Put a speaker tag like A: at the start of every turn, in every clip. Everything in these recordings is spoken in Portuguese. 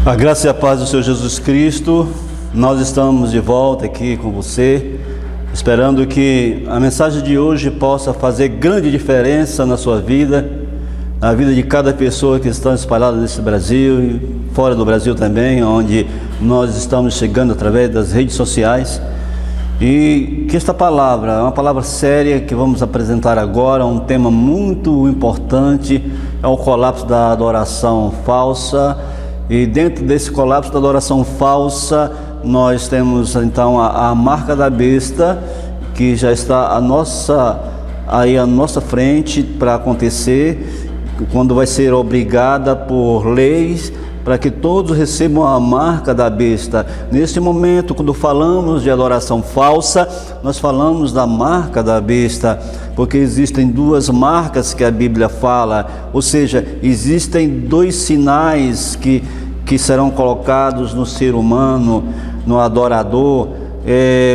A: A graça e a paz do Senhor Jesus Cristo. Nós estamos de volta aqui com você, esperando que a mensagem de hoje possa fazer grande diferença na sua vida, na vida de cada pessoa que está espalhada nesse Brasil e fora do Brasil também, onde nós estamos chegando através das redes sociais. E que esta palavra é uma palavra séria que vamos apresentar agora, um tema muito importante, é o colapso da adoração falsa. E dentro desse colapso da adoração falsa, nós temos então a marca da besta, que já está à nossa frente para acontecer, quando vai ser obrigada por leis para que todos recebam a marca da besta. Neste momento, quando falamos de adoração falsa, nós falamos da marca da besta, porque existem duas marcas que a Bíblia fala, ou seja, existem dois sinais que serão colocados no ser humano, no adorador,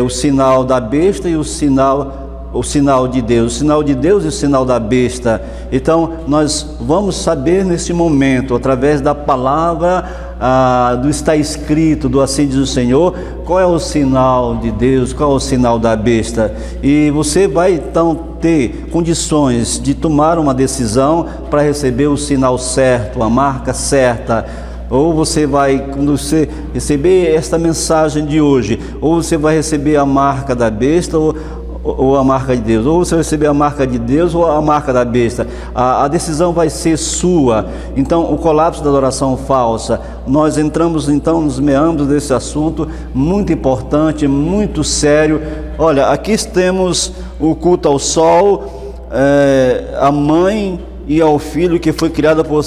A: o sinal da besta e o sinal de Deus, o sinal de Deus e o sinal da besta. Então nós vamos saber nesse momento, através da palavra, do está escrito, do assim diz o Senhor, qual é o sinal de Deus, qual é o sinal da besta. E você vai então ter condições de tomar uma decisão para receber o sinal certo, a marca certa. Ou você vai, quando você receber esta mensagem de hoje, ou você vai receber a marca da besta ou a marca de Deus, ou você vai receber a marca de Deus ou a marca da besta. A decisão vai ser sua. Então, o colapso da adoração falsa, nós entramos então nos meandros desse assunto, muito importante, muito sério. Olha, aqui temos o culto ao sol, a mãe e ao filho, que foi criada por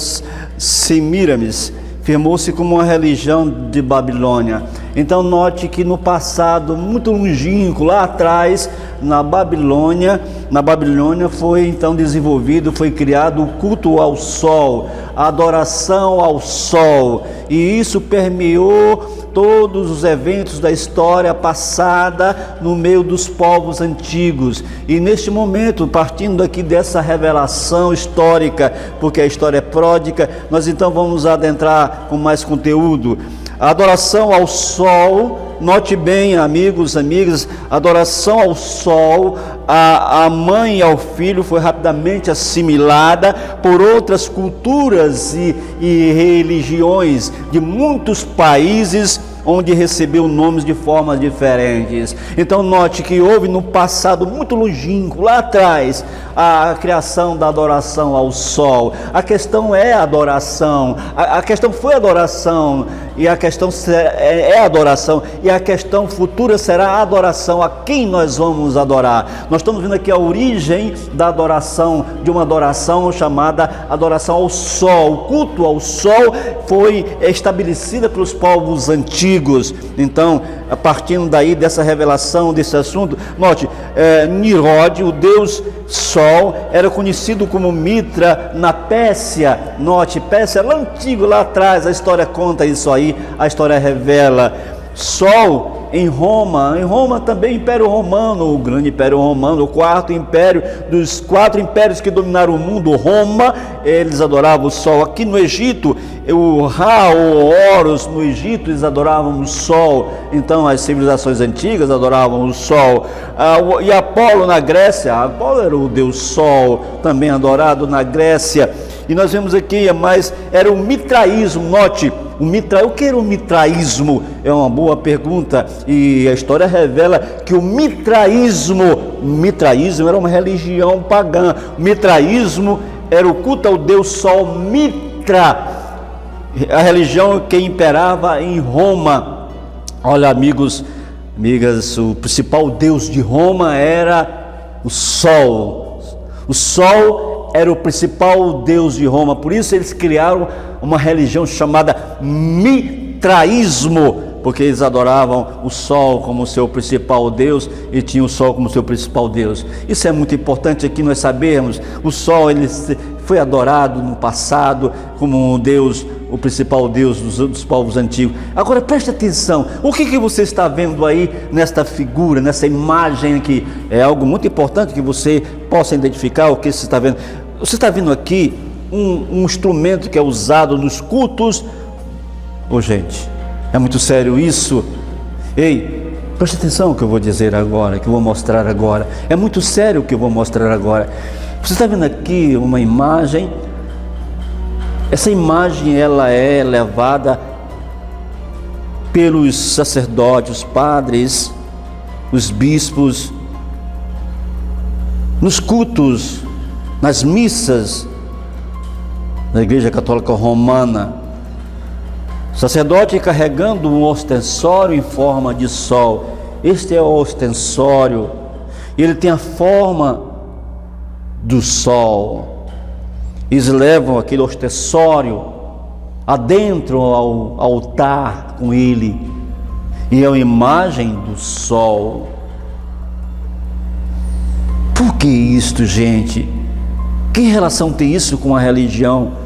A: Semíramis, firmou-se como uma religião de Babilônia. Então note que no passado, muito longínquo, lá atrás, na Babilônia foi então desenvolvido, foi criado o culto ao sol, a adoração ao sol, e isso permeou todos os eventos da história passada no meio dos povos antigos. E neste momento, partindo aqui dessa revelação histórica, porque a história é pródica, nós então vamos adentrar com mais conteúdo. A adoração ao sol, note bem, amigos, amigas, adoração ao sol, a mãe e ao filho foi rapidamente assimilada por outras culturas e religiões de muitos países, onde recebeu nomes de formas diferentes. Então note que houve no passado muito longínquo, lá atrás, a criação da adoração ao sol. A questão é a adoração, a questão foi adoração, e a questão é adoração, e a questão futura será a adoração. A quem nós vamos adorar? Nós estamos vendo aqui a origem da adoração, de uma adoração chamada adoração ao sol. O culto ao sol foi estabelecida pelos povos antigos. Então, a partir daí dessa revelação, desse assunto, note, Nimrod, o deus sol, era conhecido como Mitra na Pérsia. Note, Pérsia lá antigo, lá atrás, a história conta isso aí, a história revela. Sol em Roma também Império Romano, o grande Império Romano, o quarto império, dos 4 impérios que dominaram o mundo, Roma, eles adoravam o sol. Aqui no Egito, o Ra, o Horus, no Egito, eles adoravam o sol. Então as civilizações antigas adoravam o sol. E Apolo na Grécia, Apolo era o deus sol, também adorado na Grécia. E nós vemos aqui, mas era o mitraísmo. Note, o que era o mitraísmo? É uma boa pergunta, e a história revela que o mitraísmo era uma religião pagã. O mitraísmo era o culto ao deus sol Mitra, a religião que imperava em Roma. Olha, amigos, amigas, o principal deus de Roma era o sol. O sol era o principal deus de Roma, por isso eles criaram uma religião chamada mitraísmo, porque eles adoravam o sol como seu principal Deus e tinham o sol como seu principal Deus. Isso é muito importante aqui nós sabermos. O sol ele foi adorado no passado como um Deus, o principal Deus dos povos antigos. Agora preste atenção, o que você está vendo aí nesta figura, nessa imagem aqui? É algo muito importante que você possa identificar o que você está vendo. Você está vendo aqui um instrumento que é usado nos cultos Ô gente, é muito sério isso. Ei, preste atenção no que eu vou dizer agora, que eu vou mostrar agora. É muito sério o que eu vou mostrar agora. Você está vendo aqui uma imagem. Essa imagem, ela é levada pelos sacerdotes, os padres, os bispos, nos cultos, nas missas da Igreja Católica Romana. O sacerdote carregando um ostensório em forma de sol. Este é o ostensório. Ele tem a forma do sol. Eles levam aquele ostensório adentro ao altar com ele. E é uma imagem do sol. Por que isto, gente? Que relação tem isso com a religião?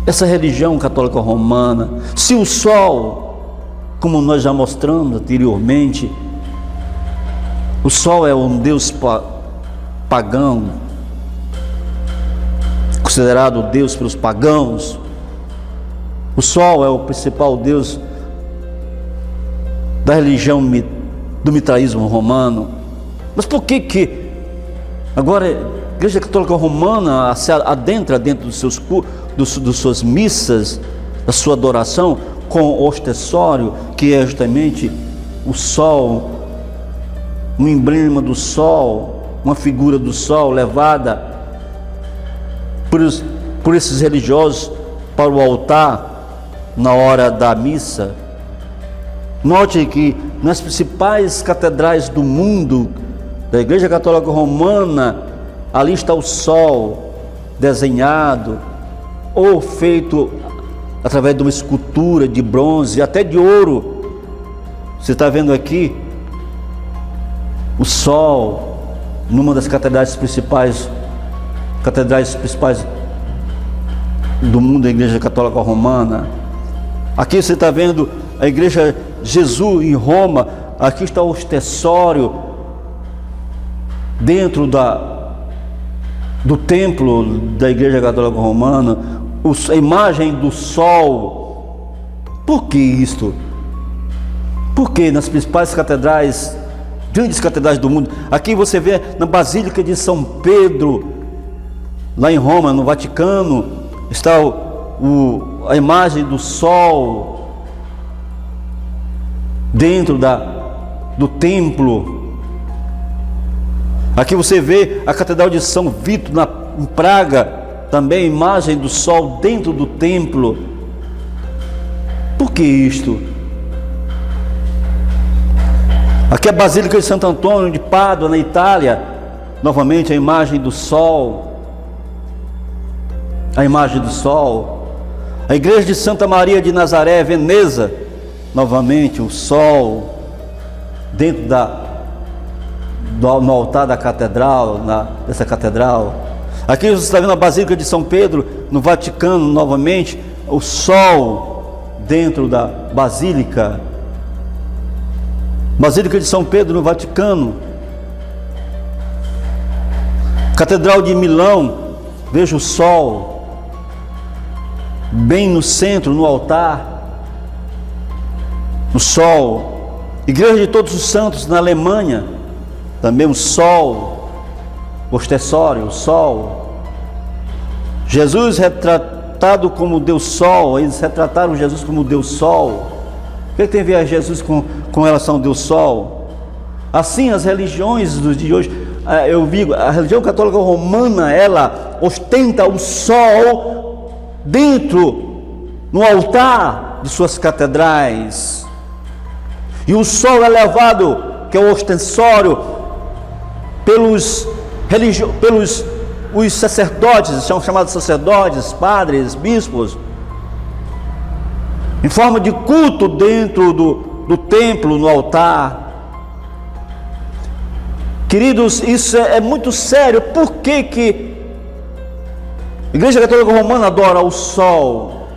A: Essa religião católica romana. Se o sol, como nós já mostramos anteriormente, o sol é um deus pagão, considerado Deus pelos pagãos. O sol é o principal deus da religião do mitraísmo romano. Mas por que agora a Igreja Católica Romana se adentra dentro dos suas missas, da sua adoração, com o ostensório, que é justamente o sol, um emblema do sol, uma figura do sol levada por esses religiosos para o altar na hora da missa. Note que nas principais catedrais do mundo, da Igreja Católica Romana, ali está o sol desenhado ou feito através de uma escultura de bronze, até de ouro. Você está vendo aqui o sol numa das catedrais principais do mundo, da Igreja Católica Romana. Aqui você está vendo a Igreja Jesus em Roma. Aqui está o ostensório dentro do templo da Igreja Católica Romana, a imagem do sol. Por que isto? Porque nas principais catedrais, grandes catedrais do mundo, aqui você vê na Basílica de São Pedro, lá em Roma, no Vaticano, está a imagem do sol dentro do templo. Aqui você vê a Catedral de São Vito em Praga, também a imagem do sol dentro do templo. Por que isto? Aqui a Basílica de Santo Antônio de Pádua, na Itália, novamente a imagem do sol. A imagem do sol. A Igreja de Santa Maria de Nazaré, Veneza, novamente o sol dentro no altar da catedral, dessa catedral. Aqui você está vendo a Basílica de São Pedro, no Vaticano, novamente, o sol dentro da Basílica. Basílica de São Pedro, no Vaticano. Catedral de Milão, veja o sol bem no centro, no altar, o sol. Igreja de Todos os Santos, na Alemanha, também o sol, o ostensório, o sol. Jesus retratado como Deus Sol. Eles retrataram Jesus como Deus Sol. O que tem a ver Jesus com relação ao Deus Sol? Assim, as religiões dos dias de hoje, eu vi, a religião católica romana, ela ostenta o sol dentro, no altar de suas catedrais. E o sol é levado, que é o ostensório, pelos os sacerdotes, são chamados sacerdotes, padres, bispos, em forma de culto dentro do templo, no altar. Queridos, isso é muito sério. Por que a Igreja Católica Romana adora o sol?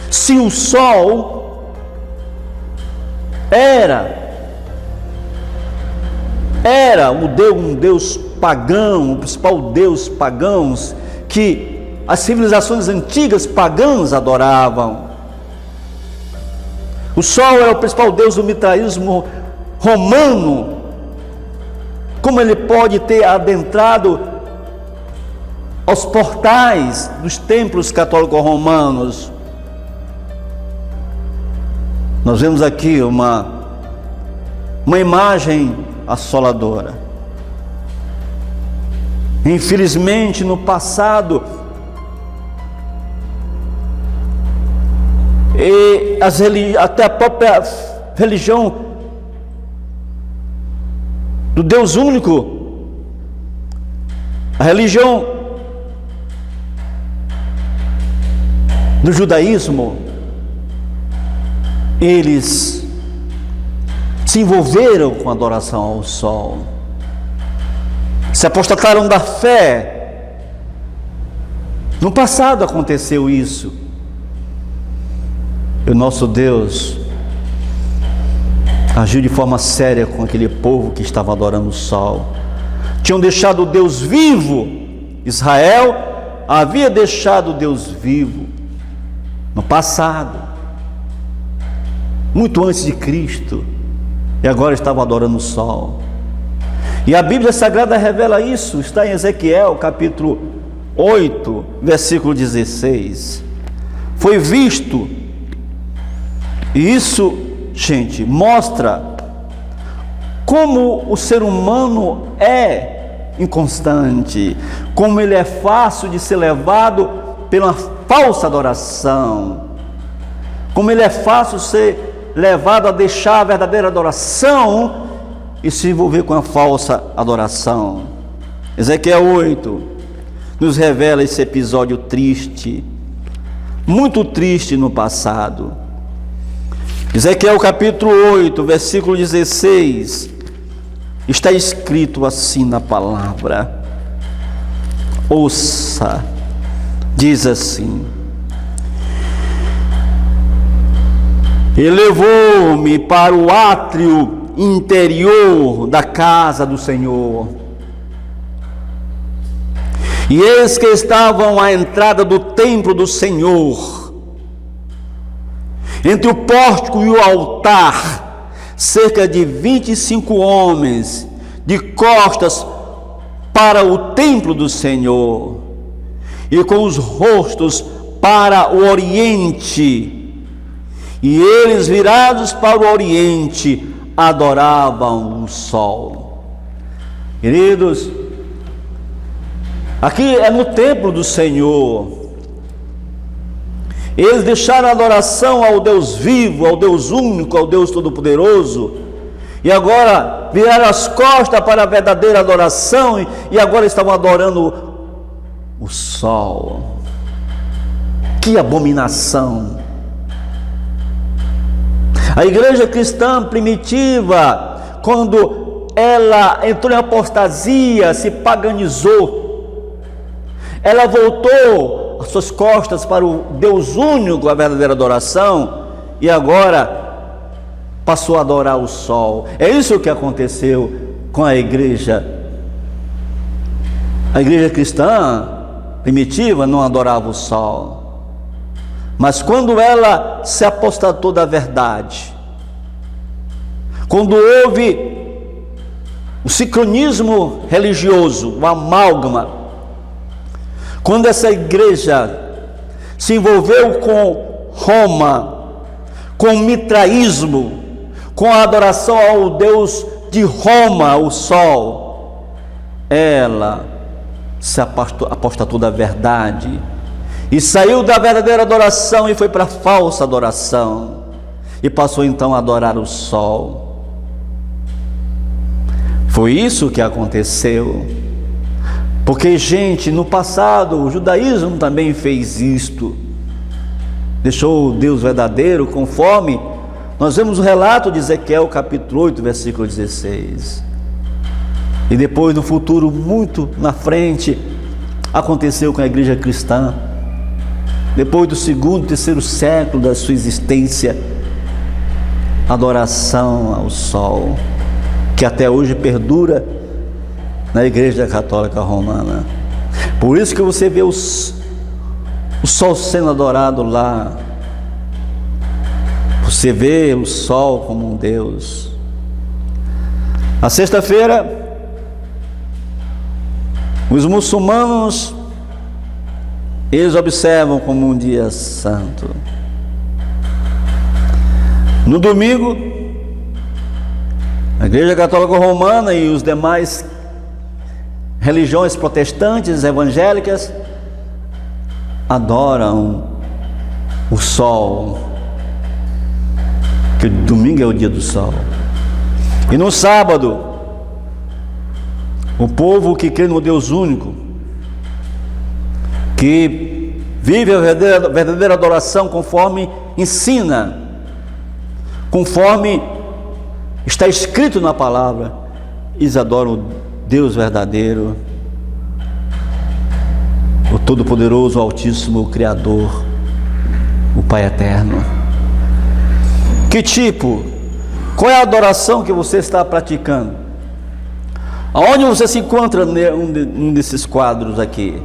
A: Se o sol era um deus pagão, o principal deus pagão, que as civilizações antigas pagãs adoravam. O sol é o principal deus do mitraísmo romano. Como ele pode ter adentrado aos portais dos templos católicos romanos? Nós vemos aqui uma imagem assoladora. Infelizmente, no passado, até a própria religião do Deus único, a religião do judaísmo, eles se envolveram com a adoração ao sol, se apostataram da fé. No passado aconteceu isso. E o nosso Deus agiu de forma séria com aquele povo que estava adorando o sol. Tinham deixado o Deus vivo. Israel havia deixado o Deus vivo no passado, muito antes de Cristo, e agora estavam adorando o sol. E a Bíblia Sagrada revela isso, está em Ezequiel capítulo 8, versículo 16. Foi visto, e isso, gente, mostra como o ser humano é inconstante, como ele é fácil de ser levado pela falsa adoração, como ele é fácil ser levado a deixar a verdadeira adoração e se envolver com a falsa adoração. Ezequiel 8 nos revela esse episódio triste, muito triste no passado. Ezequiel capítulo 8, versículo 16, está escrito assim na palavra. Ouça, diz assim: elevou-me para o átrio interior da casa do Senhor, e eis que estavam à entrada do templo do Senhor, entre o pórtico e o altar, cerca de 25 homens, de costas para o templo do Senhor, e com os rostos para o oriente, e eles virados para o oriente adoravam o sol. Queridos, aqui é no templo do Senhor. Eles deixaram a adoração ao Deus vivo, ao Deus único, ao Deus todo-poderoso, e agora viraram as costas para a verdadeira adoração, e agora estavam adorando o sol. Que abominação! A igreja cristã primitiva, quando ela entrou em apostasia, se paganizou, ela voltou as suas costas para o Deus único, a verdadeira adoração, e agora passou a adorar o sol. É isso que aconteceu com a igreja. A igreja cristã primitiva não adorava o sol, mas quando ela se apostatou da verdade, quando houve o sincronismo religioso, o amálgama, quando essa igreja se envolveu com Roma, com o mitraísmo, com a adoração ao Deus de Roma, o sol, ela se apostatou da verdade e saiu da verdadeira adoração e foi para a falsa adoração, e passou então a adorar o sol. Foi isso que aconteceu. Porque, gente, no passado o judaísmo também fez isto, deixou o Deus verdadeiro, conforme nós vemos o relato de Ezequiel capítulo 8, versículo 16. E depois, no futuro, muito na frente, aconteceu com a igreja cristã. Depois do segundo, terceiro século da sua existência, adoração ao sol, que até hoje perdura na igreja católica romana. Por isso que você vê o sol sendo adorado lá, Você vê o sol como um Deus. Na sexta-feira, os muçulmanos, eles observam como um dia santo. No domingo, a Igreja Católica Romana e os demais religiões protestantes, evangélicas, adoram o sol, que o domingo é o dia do sol. E no sábado, o povo que crê no Deus único, que vive a verdadeira adoração conforme ensina, conforme está escrito na palavra, eles adoram o Deus verdadeiro, o Todo-Poderoso, o Altíssimo, o Criador, o Pai Eterno. Que tipo? Qual é a adoração que você está praticando? Aonde você se encontra num desses quadros aqui?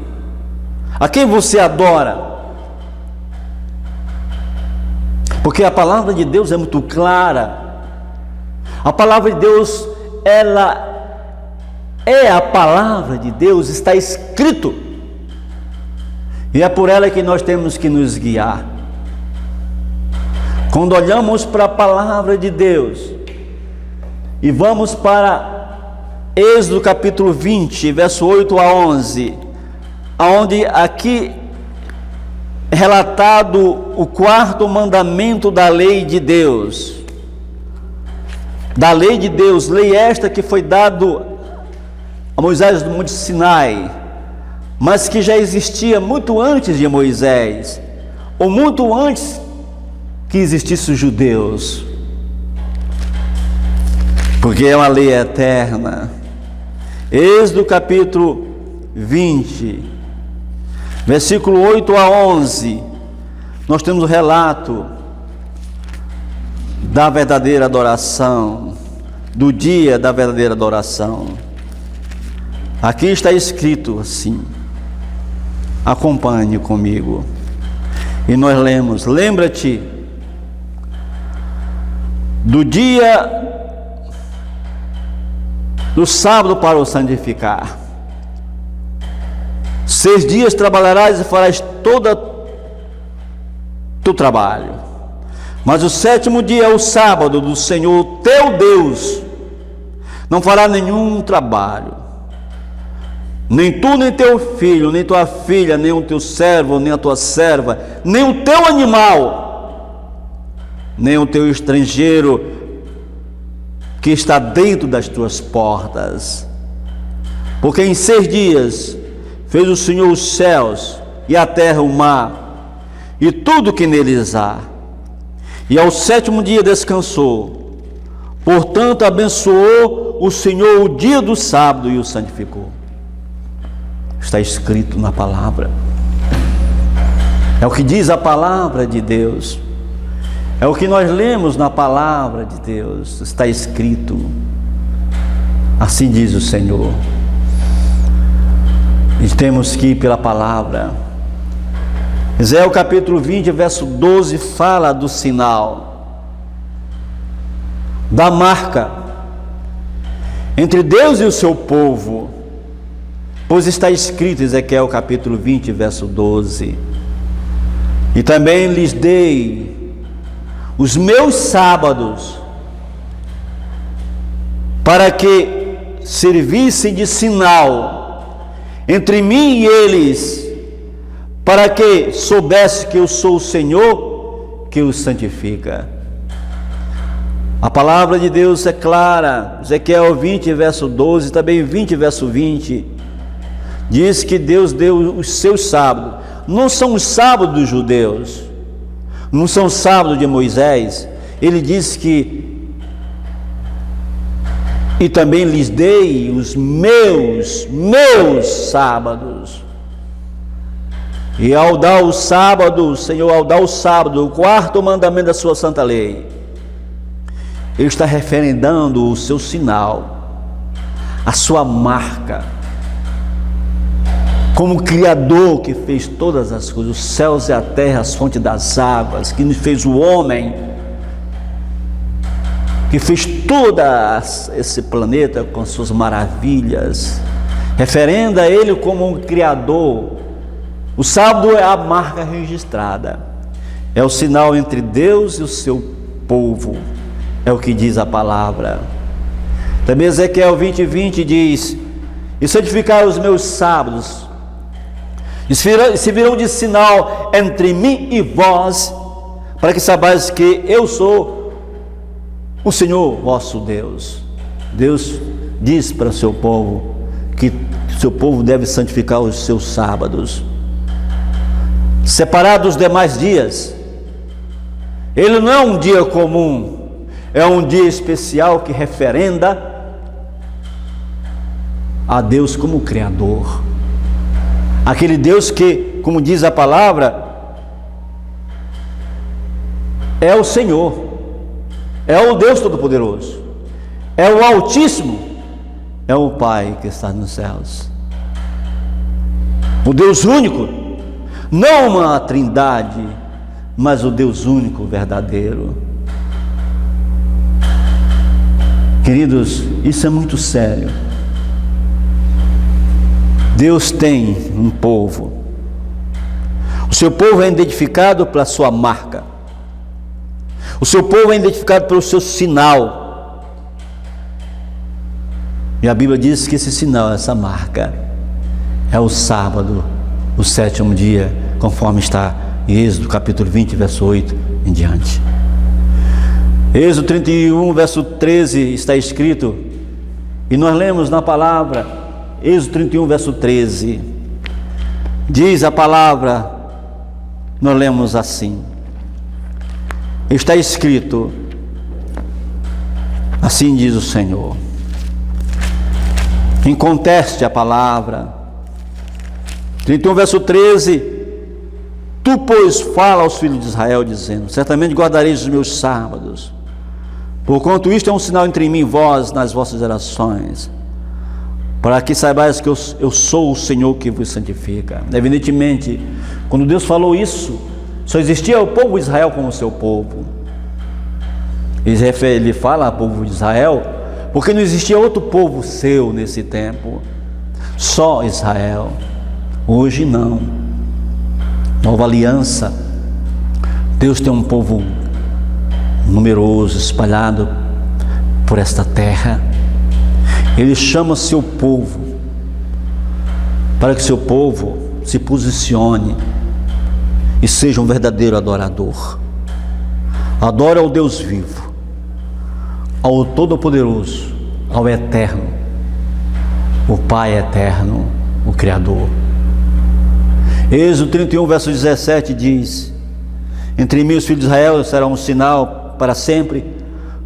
A: A quem você adora? Porque a palavra de Deus é muito clara. A palavra de Deus, ela é a palavra de Deus, está escrito. E é por ela que nós temos que nos guiar. Quando olhamos para a palavra de Deus e vamos para Êxodo capítulo 20, verso 8 a 11, onde aqui é relatado o quarto mandamento da lei de Deus. Da lei de Deus, lei esta que foi dado a Moisés no Monte Sinai, mas que já existia muito antes de Moisés, ou muito antes que existissem os judeus, porque é uma lei eterna. Êxodo capítulo 20, versículo 8 a 11, nós temos o relato da verdadeira adoração, do dia da verdadeira adoração. Aqui está escrito assim, acompanhe comigo, e nós lemos: lembra-te do dia do sábado para o santificar. 6 dias trabalharás e farás todo teu trabalho, mas o 7º dia é o sábado do Senhor teu Deus, não fará nenhum trabalho, nem tu, nem teu filho, nem tua filha, nem o teu servo, nem a tua serva, nem o teu animal, nem o teu estrangeiro que está dentro das tuas portas. Porque em 6 dias fez o Senhor os céus e a terra, o mar e tudo que neles há, e ao 7º dia descansou. Portanto abençoou o Senhor o dia do sábado e o santificou. Está escrito na palavra, é o que diz a palavra de Deus, é o que nós lemos na palavra de Deus, está escrito, assim diz o Senhor. E temos que ir pela palavra. Ezequiel capítulo 20, verso 12, fala do sinal, da marca entre Deus e o seu povo, pois está escrito, Ezequiel capítulo 20, verso 12: e também lhes dei os meus sábados, para que servissem de sinal entre mim e eles, para que soubesse que eu sou o Senhor que os santifica. A palavra de Deus é clara. Ezequiel 20, verso 12, também 20, verso 20, diz que Deus deu os seus sábados. Não são os sábados dos judeus, não são os sábados de Moisés. Ele diz que: e também lhes dei os meus sábados. E ao dar o sábado, o Senhor, ao dar o sábado, o 4º mandamento da sua santa lei, Ele está referendando o seu sinal, a sua marca, como Criador que fez todas as coisas, os céus e a terra, as fontes das águas, que nos fez o homem, que fez todo esse planeta com suas maravilhas, referenda a Ele como um Criador. O sábado é a marca registrada, é o sinal entre Deus e o seu povo, é o que diz a palavra. Também Ezequiel 20:20 diz: e santificar os meus sábados, e se virão de sinal entre mim e vós, para que saibais que eu sou o Senhor vosso Deus. Deus diz para o seu povo que o seu povo deve santificar os seus sábados, separado dos demais dias. Ele não é um dia comum, é um dia especial que referenda a Deus como Criador, aquele Deus que, como diz a palavra, é o Senhor, é o Deus Todo-Poderoso, é o Altíssimo, é o Pai que está nos céus, o Deus único, não uma trindade, mas o Deus único, verdadeiro. Queridos, isso é muito sério. Deus tem um povo, o seu povo é identificado pela sua marca, o seu povo é identificado pelo seu sinal, e a Bíblia diz que esse sinal, essa marca, é o sábado, o sétimo dia, conforme está em Êxodo capítulo 20, verso 8 em diante. Êxodo 31, verso 13 está escrito, e nós lemos na palavra, Êxodo 31, verso 13, diz a palavra, nós lemos assim, está escrito, assim diz o Senhor, inconteste a palavra. 31, verso 13, tu, pois, fala aos filhos de Israel, dizendo, certamente guardareis os meus sábados, porquanto isto é um sinal entre mim e vós nas vossas gerações, para que saibais que eu sou o Senhor que vos santifica. Evidentemente, quando Deus falou isso, só existia o povo de Israel como seu povo. Ele fala ao povo de Israel, porque não existia outro povo seu nesse tempo, só Israel. Hoje não. Nova aliança, Deus tem um povo numeroso, espalhado por esta terra. Ele chama seu povo, para que seu povo se posicione e seja um verdadeiro adorador. Adora ao Deus vivo, ao Todo-Poderoso, ao Eterno, o Pai Eterno, o Criador. Êxodo 31, verso 17 diz, entre mim e os filhos de Israel será um sinal para sempre,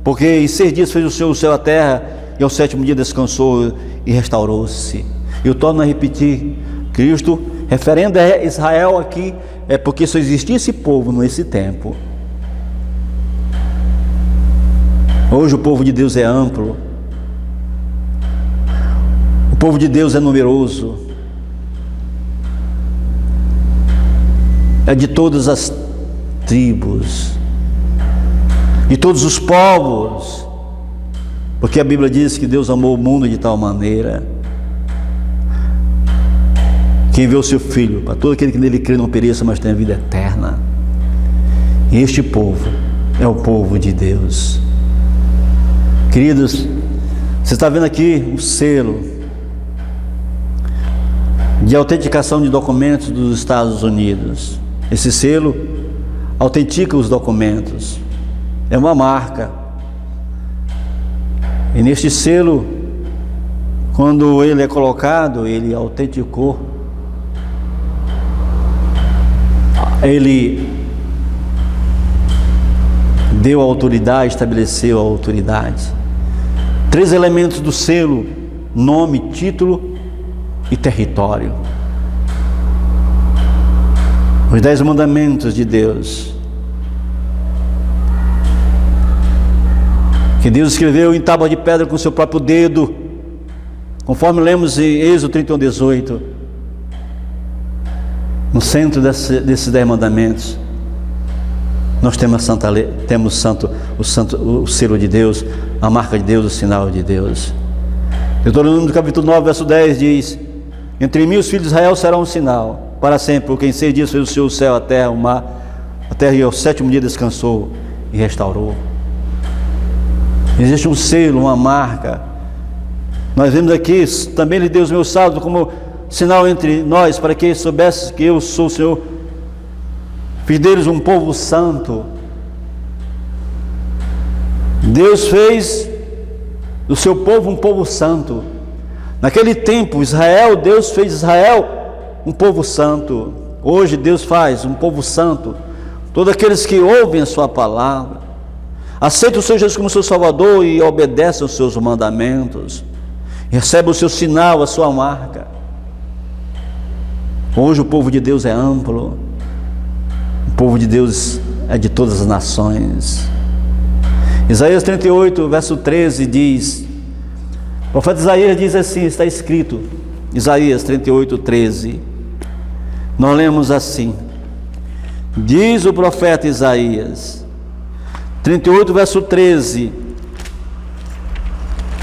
A: porque em 6 dias fez o Senhor o céu e a terra, e ao 7º dia descansou e restaurou-se. Eu torno a repetir, Cristo, referendo a Israel aqui, é porque só existia esse povo nesse tempo. Hoje o povo de Deus é amplo, o povo de Deus é numeroso, é de todas as tribos, de todos os povos, porque a Bíblia diz que Deus amou o mundo de tal maneira que enviou seu Filho para todo aquele que nele crê não pereça, mas tenha vida eterna. E este povo é o povo de Deus. Queridos, você está vendo aqui o selo de autenticação de documentos dos Estados Unidos. Esse selo autentica os documentos, é uma marca. E neste selo, quando ele é colocado, ele autenticou, ele deu a autoridade, estabeleceu a autoridade. 3 elementos do selo: nome, título e território. Os 10 mandamentos de Deus, que Deus escreveu em tábua de pedra com seu próprio dedo, conforme lemos em Êxodo 31, 18. No centro desses 10 mandamentos, nós temos o selo de Deus, a marca de Deus, o sinal de Deus. Deuteronômio capítulo 9, verso 10 diz: entre mim e os filhos de Israel será um sinal para sempre, porque em 6 dias fez o Senhor o céu, a terra, o mar, a terra, e ao 7º dia descansou e restaurou. Existe um selo, uma marca. Nós vemos aqui, também lhe deu os meus salvos como sinal entre nós, para que soubesse que eu sou o Senhor. Fiz deles um povo santo. Deus fez do seu povo um povo santo. Naquele tempo, Deus fez Israel um povo santo. Hoje Deus faz um povo santo. Todos aqueles que ouvem a sua palavra, aceitam o Senhor Jesus como seu Salvador e obedecem aos seus mandamentos, recebem o seu sinal, a sua marca. Hoje o povo de Deus é amplo. O povo de Deus é de todas as nações. Isaías 38, verso 13 diz, o profeta Isaías diz assim, está escrito, Isaías 38, 13, nós lemos assim, diz o profeta Isaías, 38, verso 13,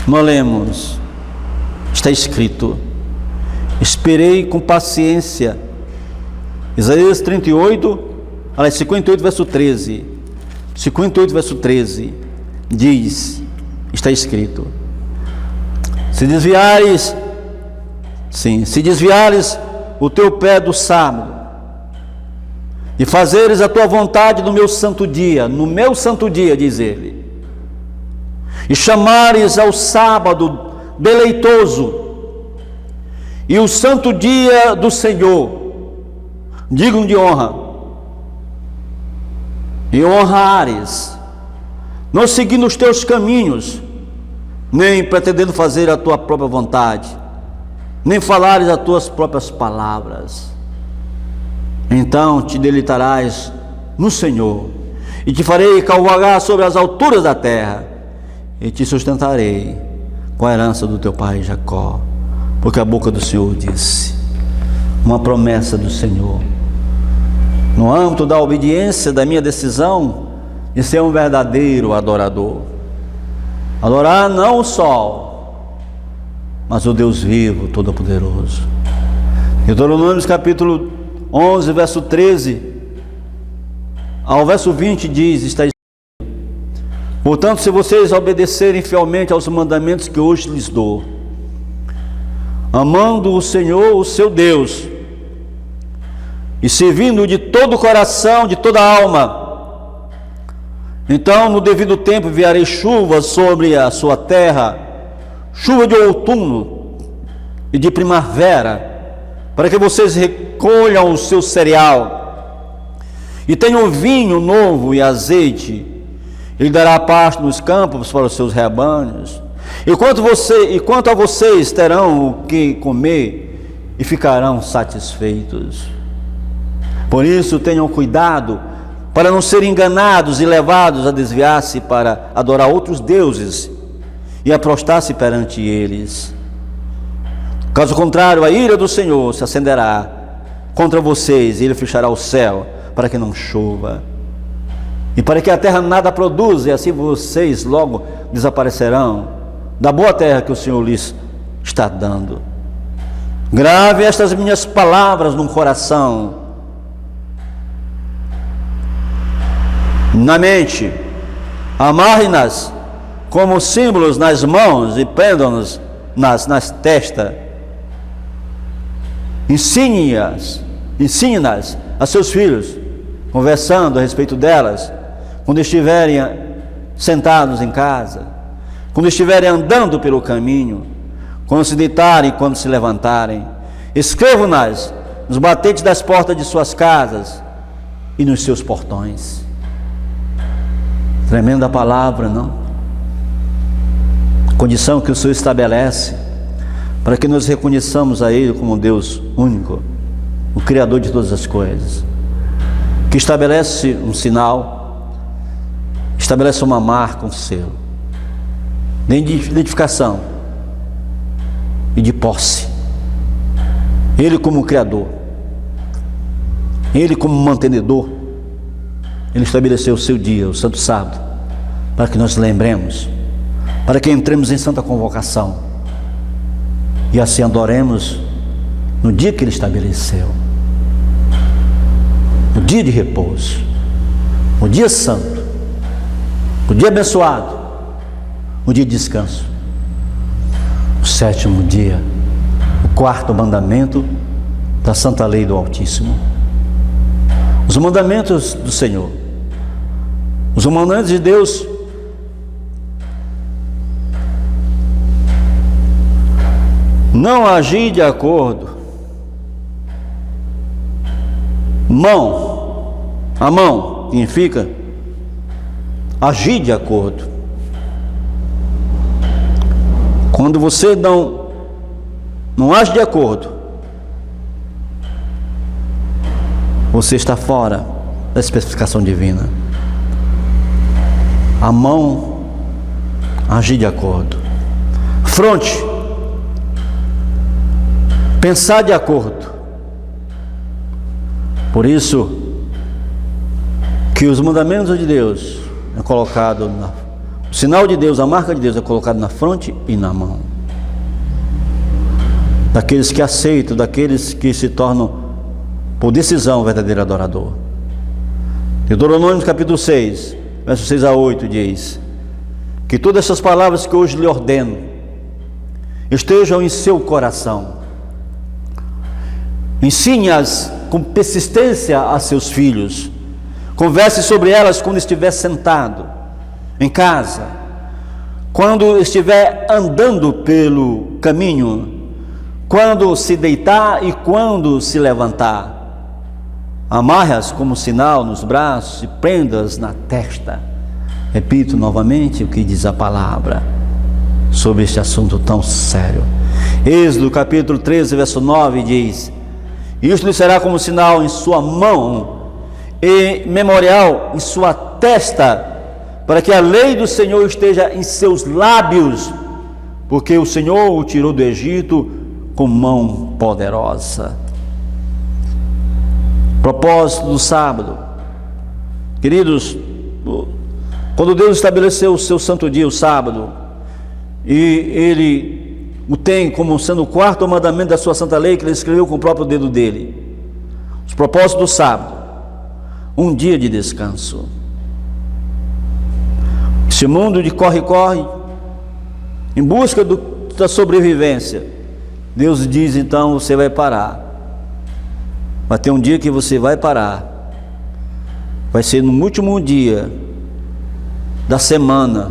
A: nós lemos, está escrito, esperei com paciência, Isaías 58, verso 13, 58, verso 13, diz, está escrito, se desviares o teu pé do sábado, e fazeres a tua vontade no meu santo dia, diz ele, e chamares ao sábado deleitoso, e o santo dia do Senhor, digno de honra, e honrares, não seguindo os teus caminhos, nem pretendendo fazer a tua própria vontade, nem falares as tuas próprias palavras, então te deleitarás no Senhor, e te farei cavalgar sobre as alturas da terra, e te sustentarei com a herança do teu pai Jacó, porque a boca do Senhor disse, uma promessa do Senhor, no âmbito da obediência da minha decisão de ser um verdadeiro adorador, adorar não o sol, mas o Deus vivo, todo-poderoso. Deuteronômio capítulo 11, verso 13 ao verso 20 diz, está escrito, portanto, se vocês obedecerem fielmente aos mandamentos que hoje lhes dou, amando o Senhor, o seu Deus, e servindo de todo o coração, de toda a alma, então no devido tempo enviarei chuva sobre a sua terra, chuva de outono e de primavera, para que vocês recolham o seu cereal, e tenham vinho novo e azeite. Ele dará pasto nos campos para os seus rebanhos, e quanto a vocês terão o que comer, e ficarão satisfeitos. Por isso tenham cuidado, para não serem enganados e levados a desviar-se para adorar outros deuses e a prostrar-se perante eles. Caso contrário, a ira do Senhor se acenderá contra vocês, e ele fechará o céu para que não chova, e para que a terra nada produza, e assim vocês logo desaparecerão da boa terra que o Senhor lhes está dando. Grave estas minhas palavras no coração, na mente, amarre-nas como símbolos nas mãos e prendam-nos nas testas. Ensine-nas a seus filhos, conversando a respeito delas, quando estiverem sentados em casa, quando estiverem andando pelo caminho, quando se deitarem, quando se levantarem. Escrevam-nas nos batentes das portas de suas casas e nos seus portões. Tremenda palavra, não? Condição que o Senhor estabelece para que nós reconheçamos a Ele como Deus único, o Criador de todas as coisas, que estabelece um sinal, estabelece uma marca, um selo de identificação e de posse. Ele como Criador, Ele como mantenedor, Ele estabeleceu o seu dia, o santo sábado, para que nós lembremos, para que entremos em santa convocação e assim adoremos no dia que Ele estabeleceu, o dia de repouso, o dia santo, o dia abençoado, o dia de descanso, o sétimo dia, o quarto mandamento da santa lei do Altíssimo. Os mandamentos do Senhor, os mandamentos de Deus, não agir de acordo, a mão significa agir de acordo. Quando você não age de acordo, você está fora da especificação divina. A mão, agir de acordo. Fronte, pensar de acordo. Por isso que os mandamentos de Deus é colocado o sinal de Deus, a marca de Deus é colocado na fronte e na mão. Daqueles que aceitam, daqueles que se tornam por decisão verdadeiro adorador. Deuteronômio capítulo 6, versos 6 a 8 diz que todas essas palavras que hoje lhe ordeno estejam em seu coração. Ensine-as com persistência a seus filhos. Converse sobre elas quando estiver sentado em casa, quando estiver andando pelo caminho, quando se deitar e quando se levantar. Amarre-as como sinal nos braços e prenda-as na testa. Repito novamente o que diz a palavra sobre este assunto tão sério. Êxodo capítulo 13, verso 9 diz: isto lhe será como sinal em sua mão e memorial em sua testa, para que a lei do Senhor esteja em seus lábios, porque o Senhor o tirou do Egito com mão poderosa. Propósito do sábado. Queridos, quando Deus estabeleceu o seu santo dia, o sábado, e Ele o tem como sendo o quarto mandamento da sua santa lei, que Ele escreveu com o próprio dedo dele. Os propósitos do sábado: um dia de descanso. Esse mundo de corre-corre, em busca da sobrevivência, Deus diz então: você vai parar. Vai ter um dia que você vai parar. Vai ser no último dia da semana,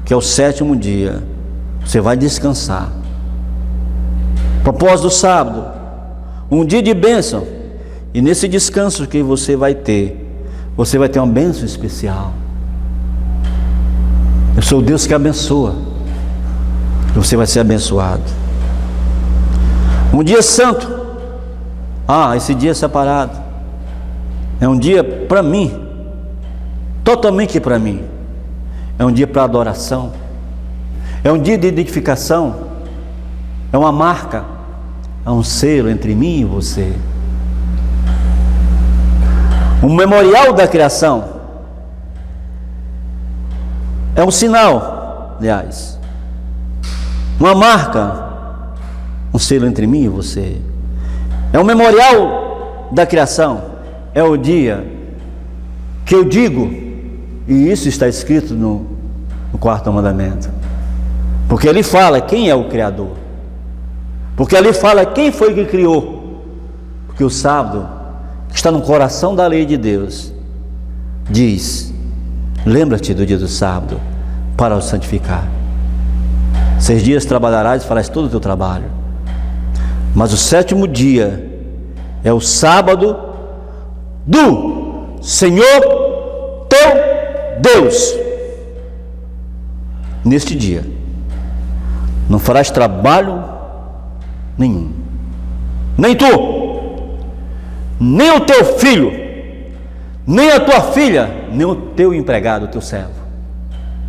A: que é o sétimo dia. Você vai descansar. Propósito do sábado: um dia de bênção. E nesse descanso que você vai ter uma bênção especial. Eu sou o Deus que abençoa. Você vai ser abençoado. Um dia santo. Esse dia é separado. É um dia para mim, totalmente para mim. É um dia para adoração. É um dia de identificação. É uma marca. É um selo entre mim e você. Um memorial da criação. É um sinal, aliás. Uma marca. Um selo entre mim e você. É um memorial da criação. É o dia que eu digo, e isso está escrito no quarto mandamento, porque ali fala quem é o Criador, porque ali fala quem foi que criou, porque o sábado, que está no coração da lei de Deus, diz: lembra-te do dia do sábado para o santificar. 6 dias trabalharás e farás todo o teu trabalho, mas o sétimo dia é o sábado do Senhor teu Deus. Neste dia não farás trabalho nenhum, nem tu, nem o teu filho, nem a tua filha, nem o teu empregado, o teu servo,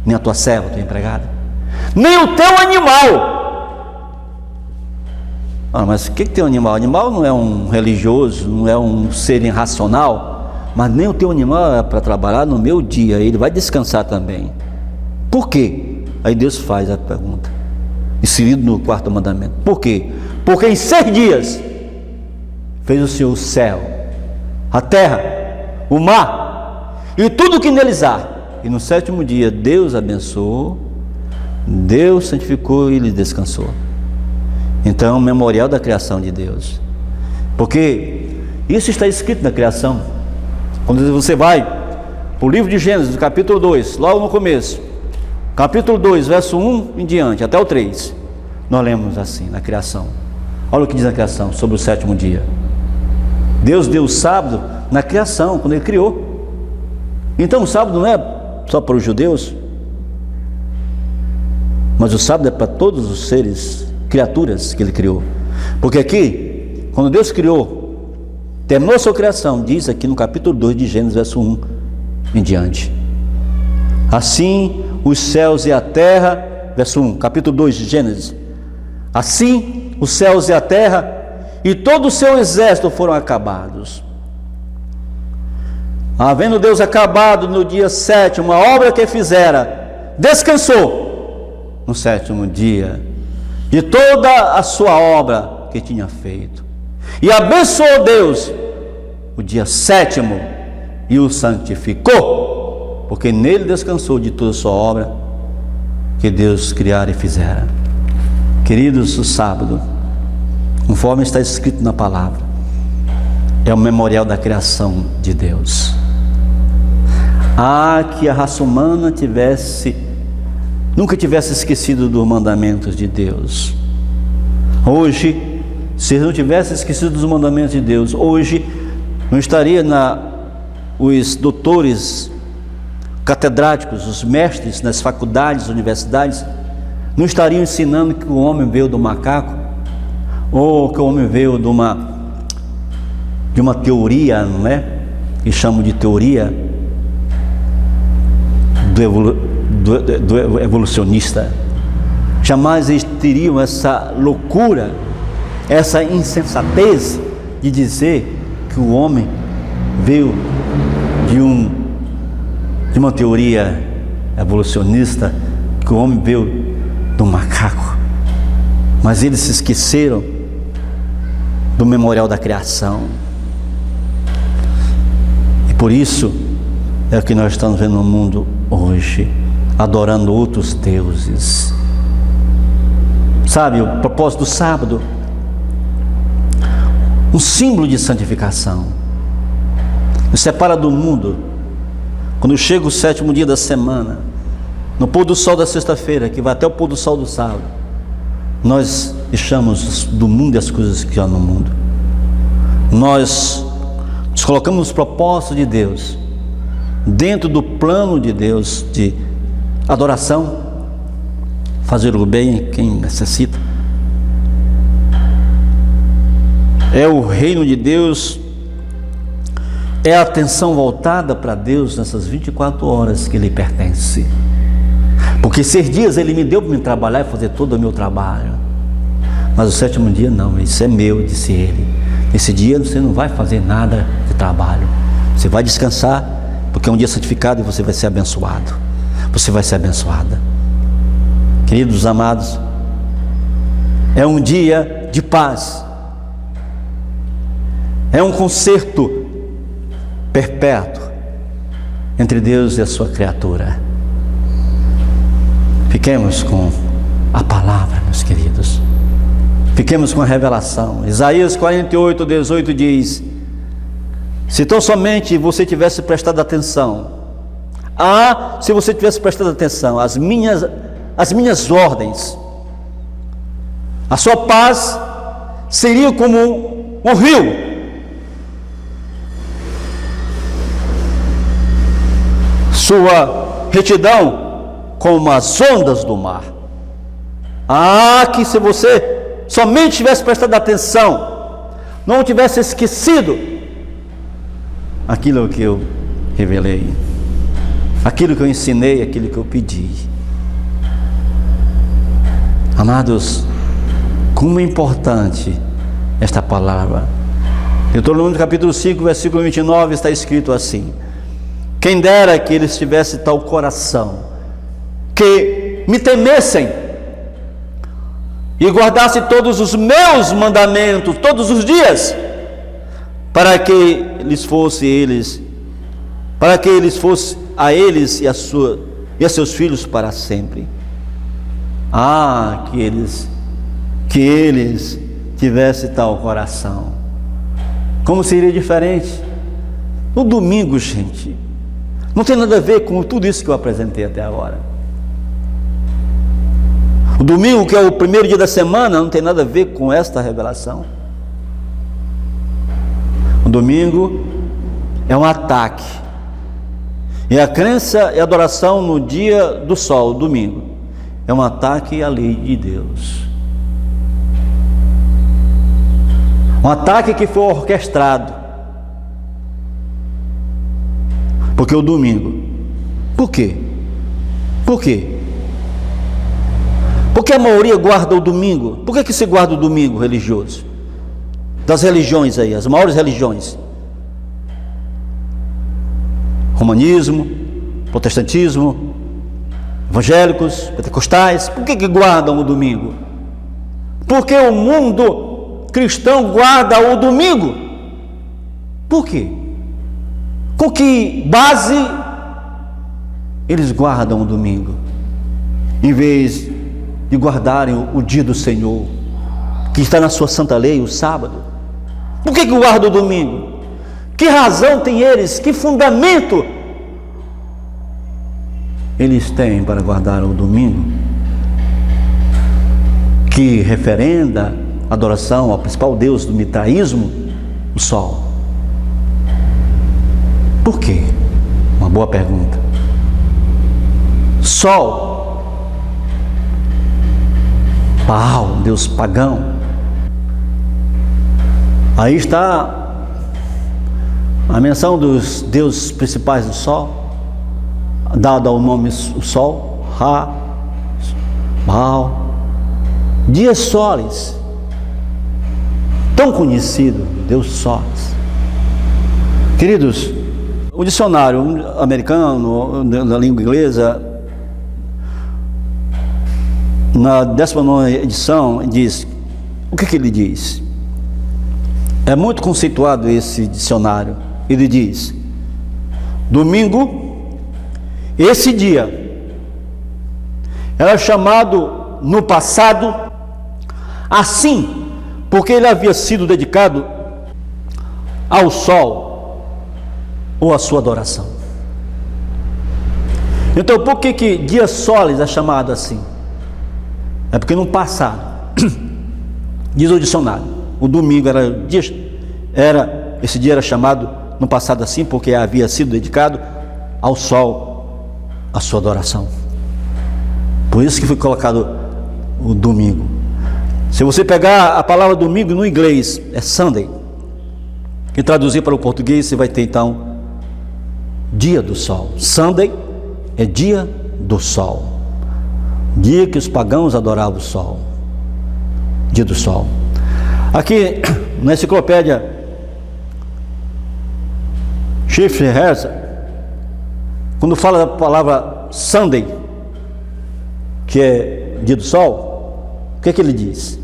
A: nem a tua serva, a tua empregada, nem o teu animal. Mas o que tem um animal? Animal não é um religioso, não é um ser irracional. mas nem o teu animal é para trabalhar no meu dia, ele vai descansar também. Por quê? Aí Deus faz a pergunta, inserido no quarto mandamento. Por quê? Porque em 6 dias fez o Senhor o céu, a terra, o mar e tudo o que neles há. E no 7º dia Deus abençoou, Deus santificou e ele descansou. Então é um memorial da criação de Deus, porque isso está escrito na criação. Quando você vai para o livro de Gênesis, capítulo 2, logo no começo, capítulo 2, verso 1 em diante, até o 3, nós lemos assim, na criação. Olha o que diz na criação, sobre o 7º dia. Deus deu o sábado na criação, quando ele criou. Então o sábado não é só para os judeus, mas o sábado é para todos os seres, criaturas que ele criou. Porque aqui, quando Deus criou, terminou a sua criação, diz aqui no capítulo 2 de Gênesis, verso 1 em diante: assim os céus e a terra, verso 1, capítulo 2 de Gênesis, assim os céus e a terra e todo o seu exército foram acabados. Havendo Deus acabado no dia 7º a obra que fizera, descansou no 7º dia de toda a sua obra que tinha feito, e abençoou Deus o dia 7º e o santificou, porque nele descansou de toda a sua obra que Deus criara e fizera. Queridos, o sábado, conforme está escrito na palavra, é o memorial da criação de Deus. Que a raça humana nunca tivesse esquecido dos mandamentos de Deus. Hoje, se não tivesse esquecido dos mandamentos de Deus, hoje não estaria os doutores catedráticos, os mestres nas faculdades, universidades, não estariam ensinando que o homem veio do macaco, ou que o homem veio de uma teoria, não é? Que chamam de teoria do evolucionista. Jamais eles teriam essa loucura, essa insensatez de dizer que o homem veio de uma teoria evolucionista, que o homem veio do macaco. Mas eles se esqueceram do memorial da criação, e por isso é o que nós estamos vendo no mundo hoje, adorando outros deuses. Sabe, o propósito do sábado, um símbolo de santificação, nos separa do mundo. Quando chega o 7º dia da semana, no pôr do sol da sexta-feira, que vai até o pôr do sol do sábado, nós deixamos do mundo e as coisas que há no mundo. Nós nos colocamos nos propósitos de Deus, dentro do plano de Deus de adoração, fazer o bem a quem necessita. É o reino de Deus, é a atenção voltada para Deus nessas 24 horas que lhe pertence. Porque 6 dias ele me deu para me trabalhar e fazer todo o meu trabalho, mas o 7º dia não, isso é meu, disse ele. Esse dia você não vai fazer nada de trabalho, você vai descansar, porque é um dia santificado e você vai ser abençoado, você vai ser abençoada. Queridos amados, é um dia de paz, é um concerto perpétuo entre Deus e a sua criatura. Fiquemos com a palavra, meus queridos, fiquemos com a revelação. Isaías 48:18 diz: se tão somente você tivesse prestado atenção, se você tivesse prestado atenção às minhas ordens, a sua paz seria como um rio, sua retidão como as ondas do mar. Que se você somente tivesse prestado atenção, não tivesse esquecido aquilo que eu revelei, aquilo que eu ensinei, aquilo que eu pedi. Amados, como é importante esta palavra. Deuteronômio capítulo 5, versículo 29, está escrito assim: quem dera que eles tivessem tal coração, que me temessem e guardassem todos os meus mandamentos todos os dias, para que eles fosse a eles e a seus filhos para sempre. Que eles tivessem tal coração. Como seria diferente? No domingo, gente, não tem nada a ver com tudo isso que eu apresentei até agora. O domingo, que é o primeiro dia da semana, não tem nada a ver com esta revelação. O domingo é um ataque. E a crença e adoração no dia do sol, domingo, é um ataque à lei de Deus. Um ataque que foi orquestrado. Porque o domingo. Por quê? Por quê? Porque a maioria guarda o domingo. Por que se guarda o domingo religioso? Das religiões aí, as maiores religiões. Romanismo, protestantismo, evangélicos, pentecostais. Por que guardam o domingo? Porque o mundo cristão guarda o domingo. Por quê? Com que base eles guardam o domingo, em vez de guardarem o dia do Senhor, que está na sua santa lei, o sábado? Por que guardam o domingo? Que razão tem eles? Que fundamento eles têm para guardar o domingo? Que referenda a adoração ao principal deus do mitraísmo, o sol. Por quê? Uma boa pergunta. Sol, Baal, um deus pagão. Aí está a menção dos deuses principais do sol, dado ao nome o sol, Ra, Baal, dias solis, tão conhecido, Deus solis. Queridos, o dicionário americano, na língua inglesa, na 19ª edição, diz, o que ele diz? É muito conceituado esse dicionário. Ele diz: domingo, esse dia, era chamado no passado assim, porque ele havia sido dedicado ao sol, ou à sua adoração. Então, por que dia solis é chamado assim? É porque no passado, diz o dicionário, o domingo esse dia era chamado no passado assim, porque havia sido dedicado ao sol, a sua adoração. Por isso que foi colocado o domingo. Se você pegar a palavra domingo no inglês, é Sunday, e traduzir para o português, você vai ter então dia do sol. Sunday é dia do sol, dia que os pagãos adoravam o sol, dia do sol. Aqui na enciclopédia Schaeffer-Herz, quando fala da palavra Sunday, que é dia do sol, o que ele diz?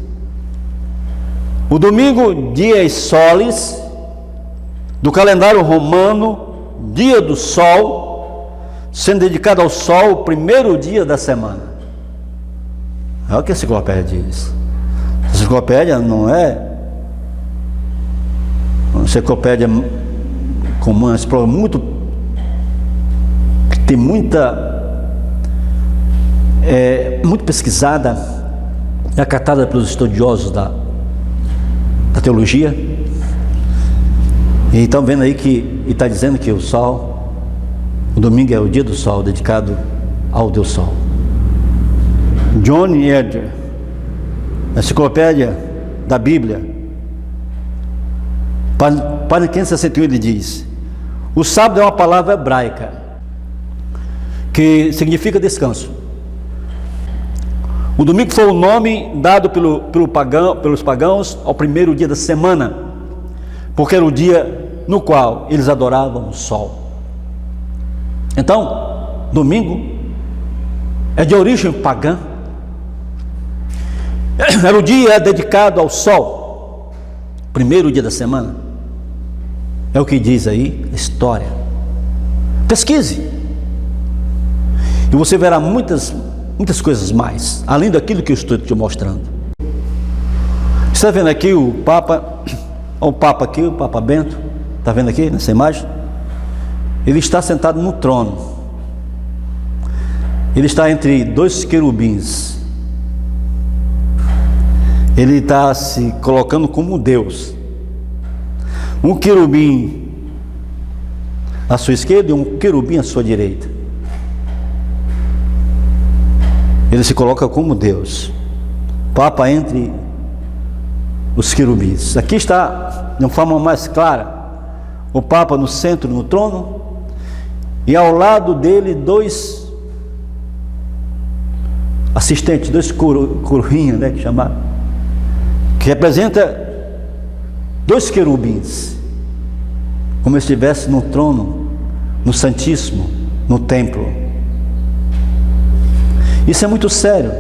A: O domingo, dies solis, do calendário romano, dia do sol, sendo dedicado ao sol, o primeiro dia da semana. É o que a enciclopédia diz. A enciclopédia não é uma enciclopédia comum, é muito, que tem muito pesquisada, é acatada pelos estudiosos da teologia. E estão vendo aí que está dizendo que o domingo é o dia do sol, dedicado ao Deus Sol. John Edgar, na enciclopédia da Bíblia, página 561, ele diz: o sábado é uma palavra hebraica que significa descanso. O domingo foi o nome dado pelos pagãos ao primeiro dia da semana, porque era o dia no qual eles adoravam o sol. Então, domingo é de origem pagã. Era o dia dedicado ao sol, primeiro dia da semana. É o que diz aí a história. Pesquise e você verá muitas coisas mais, além daquilo que eu estou te mostrando. Está vendo aqui o Papa? Olha o Papa aqui, o Papa Bento. Está vendo aqui nessa imagem? Ele está sentado no trono. Ele está entre dois querubins. Ele está se colocando como Deus. Um querubim à sua esquerda e um querubim à sua direita. Ele se coloca como Deus. Papa entre os querubins. Aqui está, de uma forma mais clara, o Papa no centro, no trono, e ao lado dele dois assistentes, dois coroinhas, né, que representa dois querubins, como se estivesse no trono, no Santíssimo, no templo. Isso é muito sério,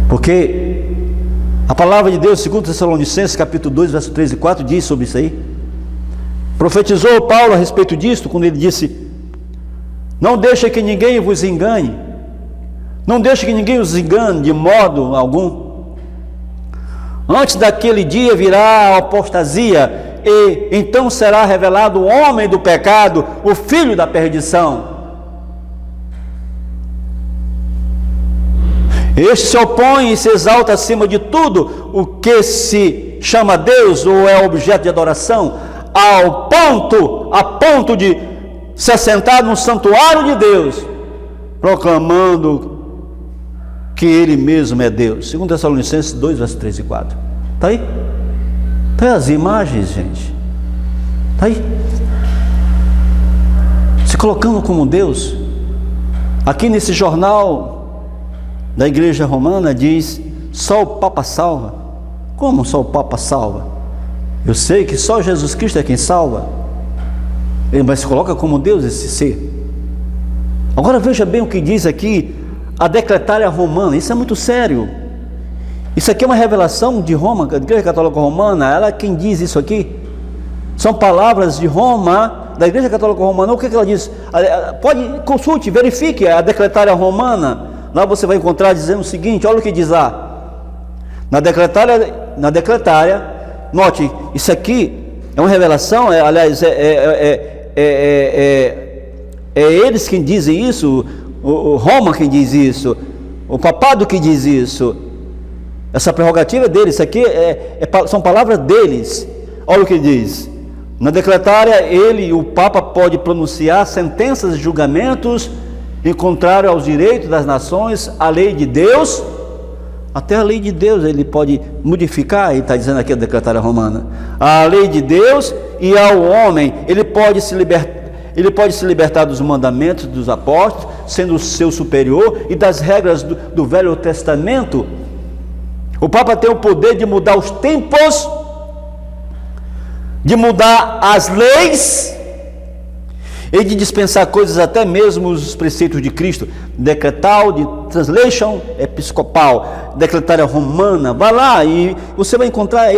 A: porque a palavra de Deus, segundo Tessalonicenses, capítulo 2, verso 3 e 4, diz sobre isso aí. Profetizou Paulo a respeito disto, quando ele disse: não deixe que ninguém vos engane, não deixe que ninguém os engane de modo algum. Antes daquele dia virá a apostasia, e então será revelado o homem do pecado, o filho da perdição. Este se opõe e se exalta acima de tudo o que se chama Deus ou é objeto de adoração, a ponto de se assentar no santuário de Deus, proclamando que Ele mesmo é Deus. Segundo Tessalonicenses 2, versos 3 e 4. Está aí? Está aí as imagens, gente. Está aí. Se colocando como Deus. Aqui nesse jornal da Igreja Romana diz: só o Papa salva. Como só o Papa salva? Eu sei que só Jesus Cristo é quem salva. Mas se coloca como Deus esse ser. Agora veja bem o que diz aqui a decretária romana. Isso é muito sério. Isso aqui é uma revelação de Roma, da Igreja Católica Romana. Ela é quem diz isso aqui. São palavras de Roma, da Igreja Católica Romana. O que ela diz? Pode, consulte, verifique a decretária romana. Lá você vai encontrar dizendo o seguinte: olha o que diz lá. Na decretária, note, isso aqui é uma revelação, aliás, eles quem dizem isso, o Roma quem diz isso, o papado que diz isso, essa prerrogativa é deles, isso aqui são palavras deles. Olha o que diz. Na decretária, o Papa pode pronunciar sentenças e julgamentos em contrário aos direitos das nações, à lei de Deus. Até a lei de Deus ele pode modificar, ele está dizendo aqui a decretária romana, a lei de Deus, e ao homem ele pode se libertar dos mandamentos dos apóstolos, sendo o seu superior, e das regras do Velho Testamento. O Papa tem o poder de mudar os tempos, de mudar as leis e de dispensar coisas, até mesmo os preceitos de Cristo. Decretal de translation episcopal, decretária romana. Vai lá e você vai encontrar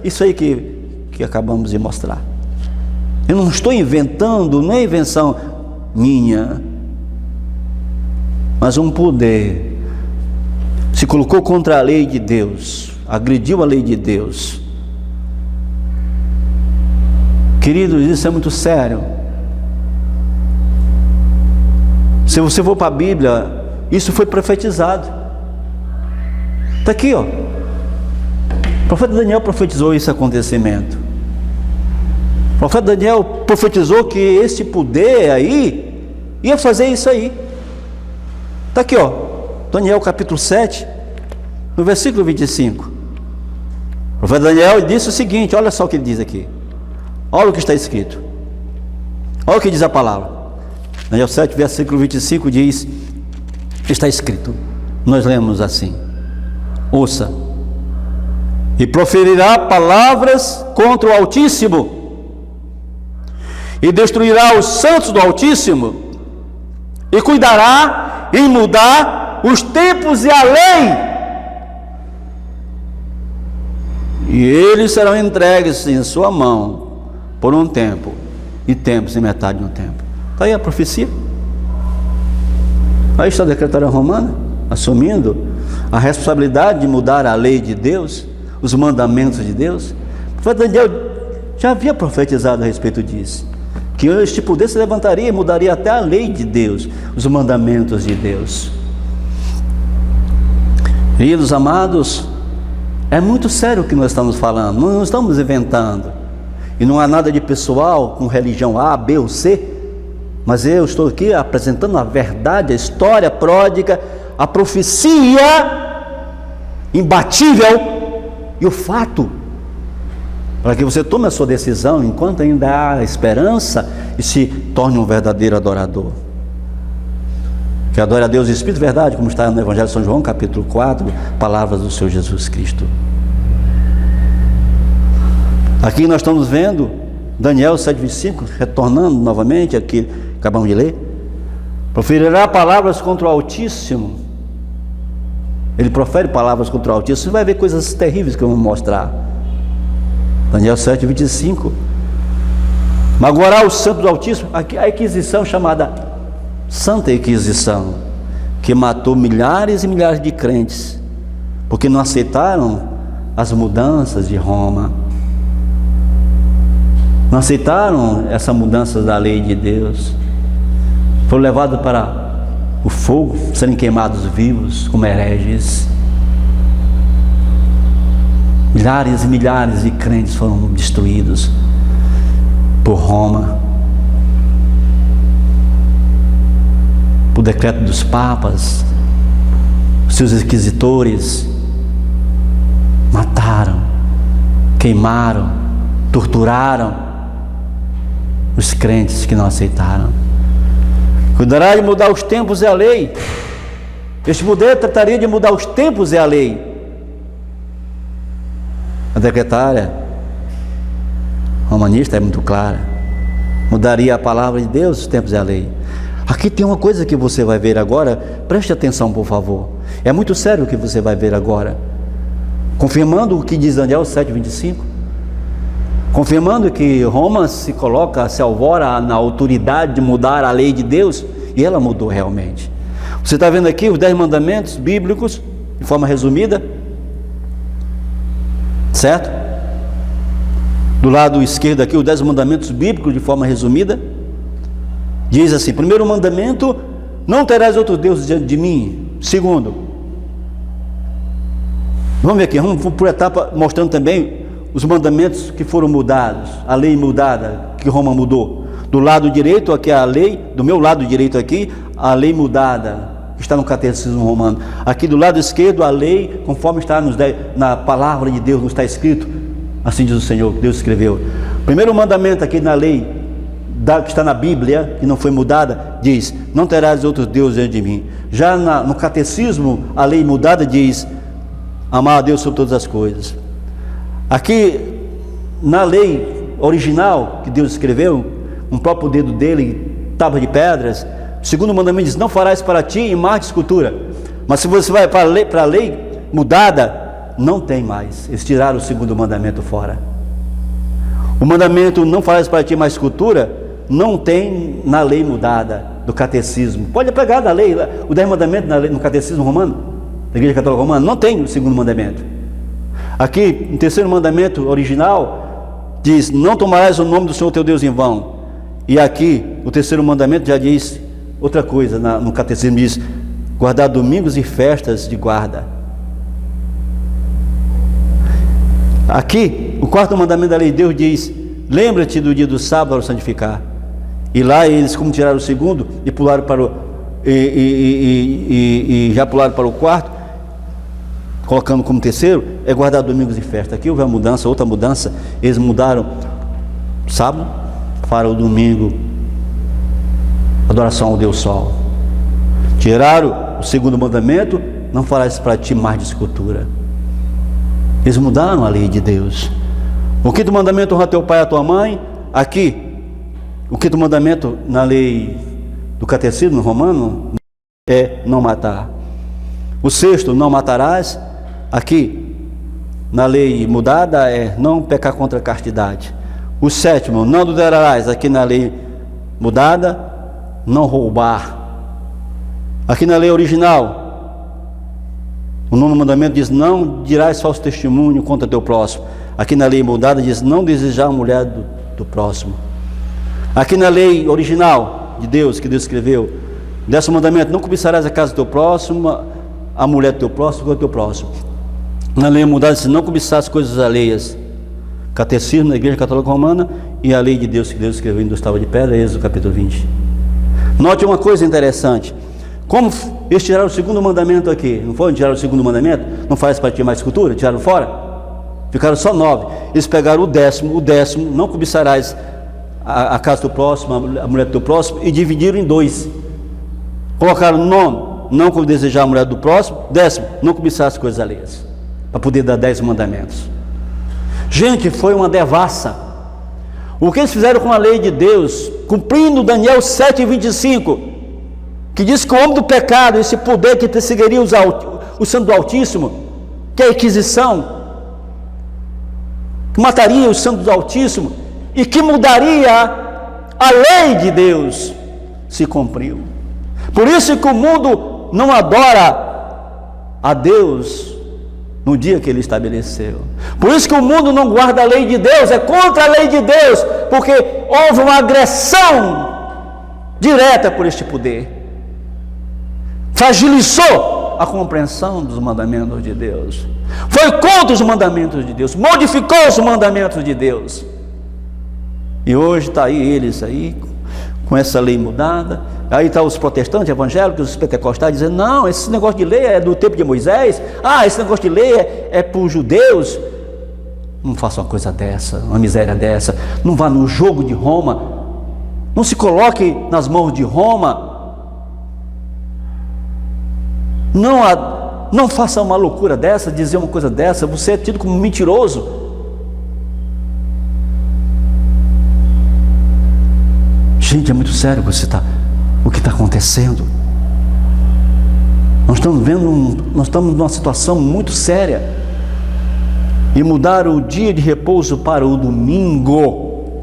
A: isso aí que acabamos de mostrar. Eu não estou inventando, não é invenção minha, mas um poder se colocou contra a lei de Deus, agrediu a lei de Deus. Queridos, isso é muito sério. Se você for para a Bíblia, isso foi profetizado. Está aqui, ó. O profeta Daniel profetizou esse acontecimento. O profeta Daniel profetizou que esse poder aí ia fazer isso aí. Está aqui, ó. Daniel capítulo 7, no versículo 25. O profeta Daniel disse o seguinte: olha só o que ele diz aqui. Olha o que está escrito. Olha o que diz a palavra. Daniel 7, versículo 25 diz: está escrito, nós lemos assim: ouça, e proferirá palavras contra o Altíssimo, e destruirá os santos do Altíssimo, e cuidará em mudar os tempos e a lei, e eles serão entregues em sua mão por um tempo, e tempos e metade de um tempo. Está aí a profecia. Aí está a decretária romana assumindo a responsabilidade de mudar a lei de Deus, os mandamentos de Deus. O profeta Daniel já havia profetizado a respeito disso, que este poder se levantaria e mudaria até a lei de Deus, os mandamentos de Deus. Queridos amados, é muito sério o que nós estamos falando, não estamos inventando, e não há nada de pessoal com religião A, B ou C, mas eu estou aqui apresentando a verdade, a história pródiga, a profecia imbatível e o fato, para que você tome a sua decisão enquanto ainda há esperança e se torne um verdadeiro adorador, que adore a Deus em espírito e verdade, como está no Evangelho de São João, capítulo 4, palavras do Senhor Jesus Cristo. Aqui nós estamos vendo Daniel 7,25, retornando novamente aqui, acabamos de ler. Proferirá palavras contra o Altíssimo. Ele profere palavras contra o Altíssimo. Você vai ver coisas terríveis que eu vou mostrar. Daniel 7,25. Magoará os santos do Altíssimo. Aqui a Inquisição, chamada Santa Inquisição, que matou milhares e milhares de crentes, porque não aceitaram as mudanças de Roma, não aceitaram essa mudança da lei de Deus, foram levados para o fogo, serem queimados vivos como hereges. Milhares e milhares de crentes foram destruídos por Roma, por decreto dos papas. Seus inquisitores mataram, queimaram, torturaram os crentes que não aceitaram. Cuidará de mudar os tempos e a lei. Este poder trataria de mudar os tempos e a lei. A decretária romanista é muito clara. Mudaria a palavra de Deus, os tempos e a lei. Aqui tem uma coisa que você vai ver agora, preste atenção por favor. É muito sério o que você vai ver agora. Confirmando o que diz Daniel 7,25. Confirmando que Roma se coloca, se alvora na autoridade de mudar a lei de Deus, e ela mudou realmente. Você está vendo aqui os 10 mandamentos bíblicos, de forma resumida, certo? Do lado esquerdo aqui, os 10 mandamentos bíblicos, de forma resumida, diz assim: primeiro mandamento, não terás outros deuses diante de mim. Segundo, vamos ver aqui, vamos por etapa, mostrando também os mandamentos que foram mudados, a lei mudada, que Roma mudou. Do lado direito aqui a lei, do meu lado direito aqui, a lei mudada, que está no Catecismo Romano. Aqui do lado esquerdo a lei, conforme está na palavra de Deus, não está escrito, assim diz o Senhor, Deus escreveu. Primeiro mandamento aqui na lei, que está na Bíblia, que não foi mudada, diz: não terás outros deuses diante de mim. Já no Catecismo, a lei mudada diz: amar a Deus sobre todas as coisas. Aqui na lei original que Deus escreveu, um próprio dedo dele, tábua de pedras, o segundo mandamento diz: não farás para ti imagem de escultura. Mas se você vai para a lei mudada, não tem mais. Eles tiraram o segundo mandamento fora. O mandamento não farás para ti mais escultura não tem na lei mudada do catecismo. Pode pegar da lei, o 10 mandamentos no catecismo romano, da Igreja Católica Romana, não tem o segundo mandamento. Aqui, no terceiro mandamento original, diz: não tomarás o nome do Senhor teu Deus em vão. E aqui, o terceiro mandamento já diz outra coisa, no catecismo diz: guardar domingos e festas de guarda. Aqui, o quarto mandamento da lei de Deus diz: lembra-te do dia do sábado para o santificar. E lá eles, como tiraram o segundo e pularam para o já pularam para o quarto, colocando como terceiro, é guardar domingos e festas. Aqui houve uma mudança, outra mudança. Eles mudaram sábado para o domingo, adoração ao Deus Sol. Tiraram o segundo mandamento: não farás para ti mais de escultura. Eles mudaram a lei de Deus. O quinto mandamento: honra teu pai e a tua mãe. Aqui, o quinto mandamento na lei do catecismo romano é não matar. O sexto: não matarás. Aqui, na lei mudada, é não pecar contra a castidade. O sétimo: não adulterarás. Aqui na lei mudada, não roubar. Aqui na lei original, o nono mandamento diz: não dirás falso testemunho contra teu próximo. Aqui na lei mudada diz: não desejar a mulher do próximo. Aqui na lei original de Deus, que Deus escreveu, 10º mandamento: não cobiçarás a casa do teu próximo, a mulher do teu próximo, ou do teu próximo. Na lei mudada diz: não cobiçar as coisas alheias. Catecismo da Igreja Católica Romana e a lei de Deus, que Deus escreveu em duas tábuas de pedra, Êxodo capítulo 20. Note uma coisa interessante: como eles tiraram o segundo mandamento aqui, não foi? Tiraram o segundo mandamento, não faz parte de mais cultura, tiraram fora, ficaram só 9. Eles pegaram o décimo, não cobiçarás a casa do próximo, a mulher do teu próximo, e dividiram em 2. Colocaram não desejar a mulher do próximo, 10º, não cobiçar as coisas alheias, para poder dar 10 mandamentos. Gente, foi uma devassa. O que eles fizeram com a lei de Deus, cumprindo Daniel 7:25, que diz que o homem do pecado, esse poder que perseguiria o santo do Altíssimo, que é a Inquisição, que mataria os santos do Altíssimo e que mudaria a lei de Deus, se cumpriu. Por isso que o mundo não adora a Deus no dia que ele estabeleceu. Por isso que o mundo não guarda a lei de Deus, é contra a lei de Deus, porque houve uma agressão direta por este poder. Fragilizou a compreensão dos mandamentos de Deus, foi contra os mandamentos de Deus, modificou os mandamentos de Deus. E hoje está aí eles aí com essa lei mudada. Aí está os protestantes evangélicos, os pentecostais, dizendo: não, esse negócio de lei é do tempo de Moisés. Esse negócio de lei é para os judeus. Não faça uma coisa dessa, uma miséria dessa. Não vá no jogo de Roma, não se coloque nas mãos de Roma. Não faça uma loucura dessa, dizer uma coisa dessa. Você é tido como mentiroso. Gente, é muito sério o que está acontecendo. Nós estamos numa situação muito séria. E mudaram o dia de repouso para o domingo.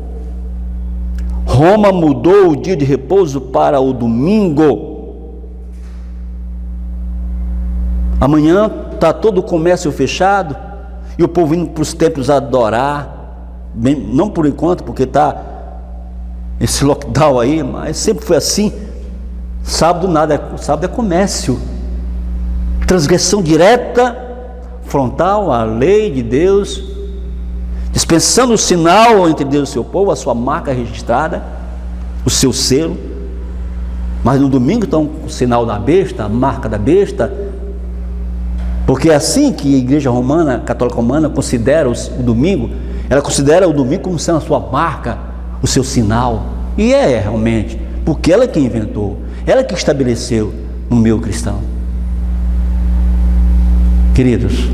A: Roma mudou o dia de repouso para o domingo. Amanhã está todo o comércio fechado e o povo indo para os templos adorar. Não por enquanto, porque está esse lockdown aí, mas sempre foi assim. Sábado é comércio. Transgressão direta, frontal à lei de Deus, dispensando o sinal entre Deus e seu povo, a sua marca registrada, o seu selo. Mas no domingo estão com o sinal da besta, a marca da besta, porque é assim que a Igreja Romana, Católica Romana, considera o domingo. Ela considera o domingo como sendo a sua marca, o seu sinal. E é realmente, porque ela que inventou, ela que estabeleceu no meio cristão. Queridos,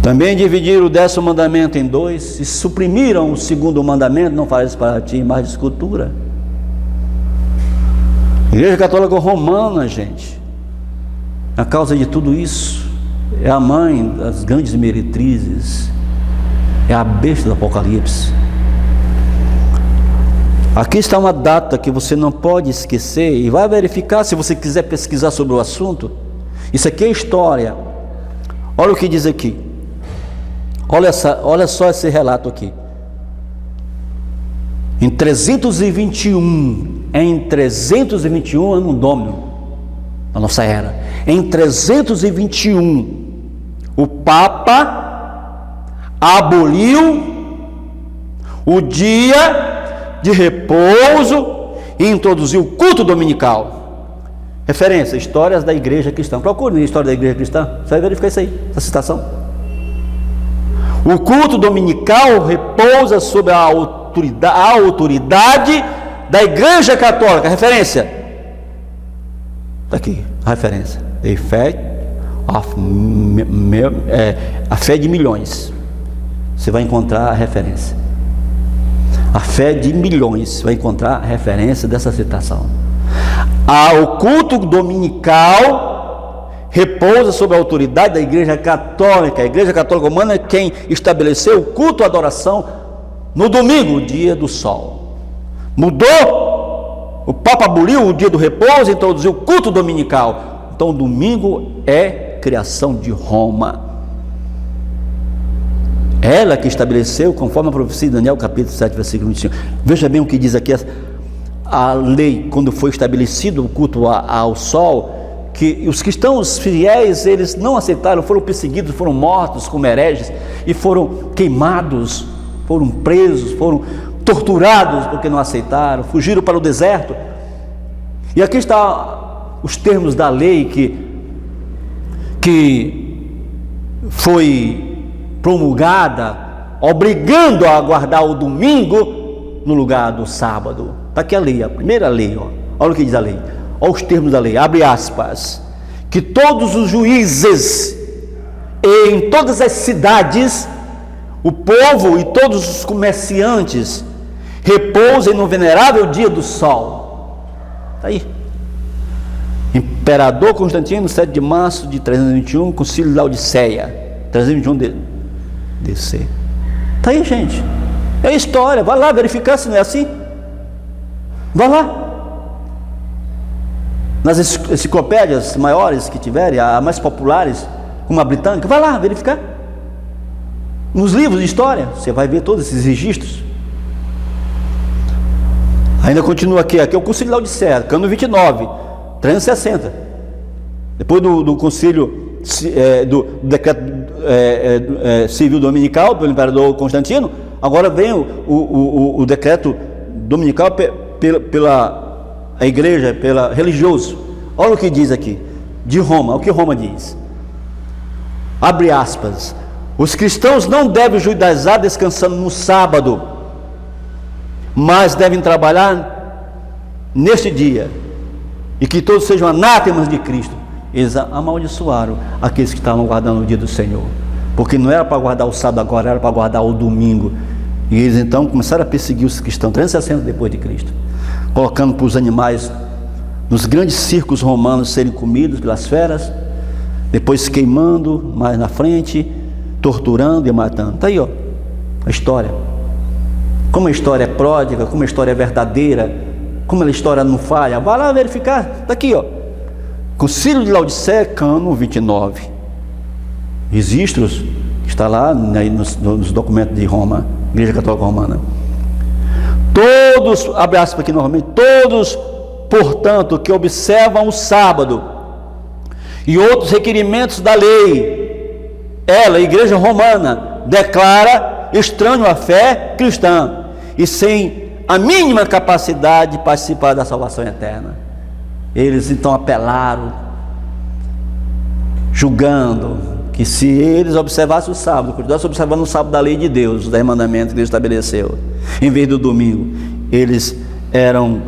A: também dividiram o 10º mandamento em 2 e suprimiram o 2º mandamento: não farás para ti mais escultura. Igreja Católica Romana, gente, a causa de tudo isso, é a mãe das grandes meretrizes, é a besta do Apocalipse. Aqui está uma data que você não pode esquecer, e vai verificar se você quiser pesquisar sobre o assunto. Isso aqui é história. Olha o que diz aqui. Olha só esse relato aqui. Em 321 ano domino, na nossa era, em 321, o Papa aboliu o dia de repouso e introduziu o culto dominical. Referência: Histórias da Igreja Cristã. Procure na História da Igreja Cristã, você vai verificar isso aí, essa citação. O culto dominical repousa sob a autoridade da Igreja Católica. Referência: está aqui a referência: The Faith a fé de milhões, você vai encontrar a referência. A fé de milhões, você vai encontrar a referência dessa citação. O culto dominical repousa sob a autoridade da Igreja Católica. A Igreja Católica Romana é quem estabeleceu o culto à adoração no domingo, dia do sol. Mudou, o Papa aboliu o dia do repouso e introduziu o culto dominical. Então o domingo é criação de Roma. Ela que estabeleceu, conforme a profecia de Daniel, capítulo 7, versículo 25. Veja bem o que diz aqui a lei, quando foi estabelecido o culto ao sol, que os cristãos fiéis, eles não aceitaram, foram perseguidos, foram mortos como hereges, e foram queimados, foram presos, foram torturados porque não aceitaram, fugiram para o deserto. E aqui está os termos da lei que foi promulgada, obrigando a guardar o domingo no lugar do sábado. Está aqui a lei, a primeira lei, olha o que diz a lei, olha os termos da lei, abre aspas, que todos os juízes em todas as cidades, o povo e todos os comerciantes repousem no venerável dia do sol. Está aí. Imperador Constantino, 7 de março de 321, Concílio de Laodiceia, 321 DC. Está aí, gente. É história. Vai lá verificar se não é assim. Vai lá. Nas enciclopédias maiores que tiverem, as mais populares, como a britânica, vai lá verificar. Nos livros de história, você vai ver todos esses registros. Ainda continua aqui é o Concílio de Laodiceia, cano 29, 360. Depois do concílio, do decreto civil dominical pelo imperador Constantino, agora vem o decreto dominical pela igreja, pela religioso. Olha o que diz aqui, de Roma, o que Roma diz. Abre aspas. Os cristãos não devem judaizar descansando no sábado, mas devem trabalhar neste dia, e que todos sejam anátemas de Cristo. Eles amaldiçoaram aqueles que estavam guardando o dia do Senhor, porque não era para guardar o sábado agora, era para guardar o domingo. E eles então começaram a perseguir os cristãos, 360 depois de Cristo, colocando para os animais nos grandes circos romanos serem comidos pelas feras, depois queimando mais na frente, torturando e matando. Está aí, a história. Como a história é pródiga, como a história é verdadeira, como a história não falha. Vai lá verificar. Está aqui, Concílio de Laodiceia, cano 29. Registros, está lá nos documentos de Roma, Igreja Católica Romana. Todos, abre aspas aqui novamente, todos, portanto, que observam o sábado e outros requerimentos da lei, ela, a Igreja Romana, declara estranho à fé cristã e sem a mínima capacidade de participar da salvação eterna. Eles então apelaram, julgando que se eles observassem o sábado, continuassem observando o sábado da lei de Deus, os 10 mandamentos que Deus estabeleceu, em vez do domingo, eles eram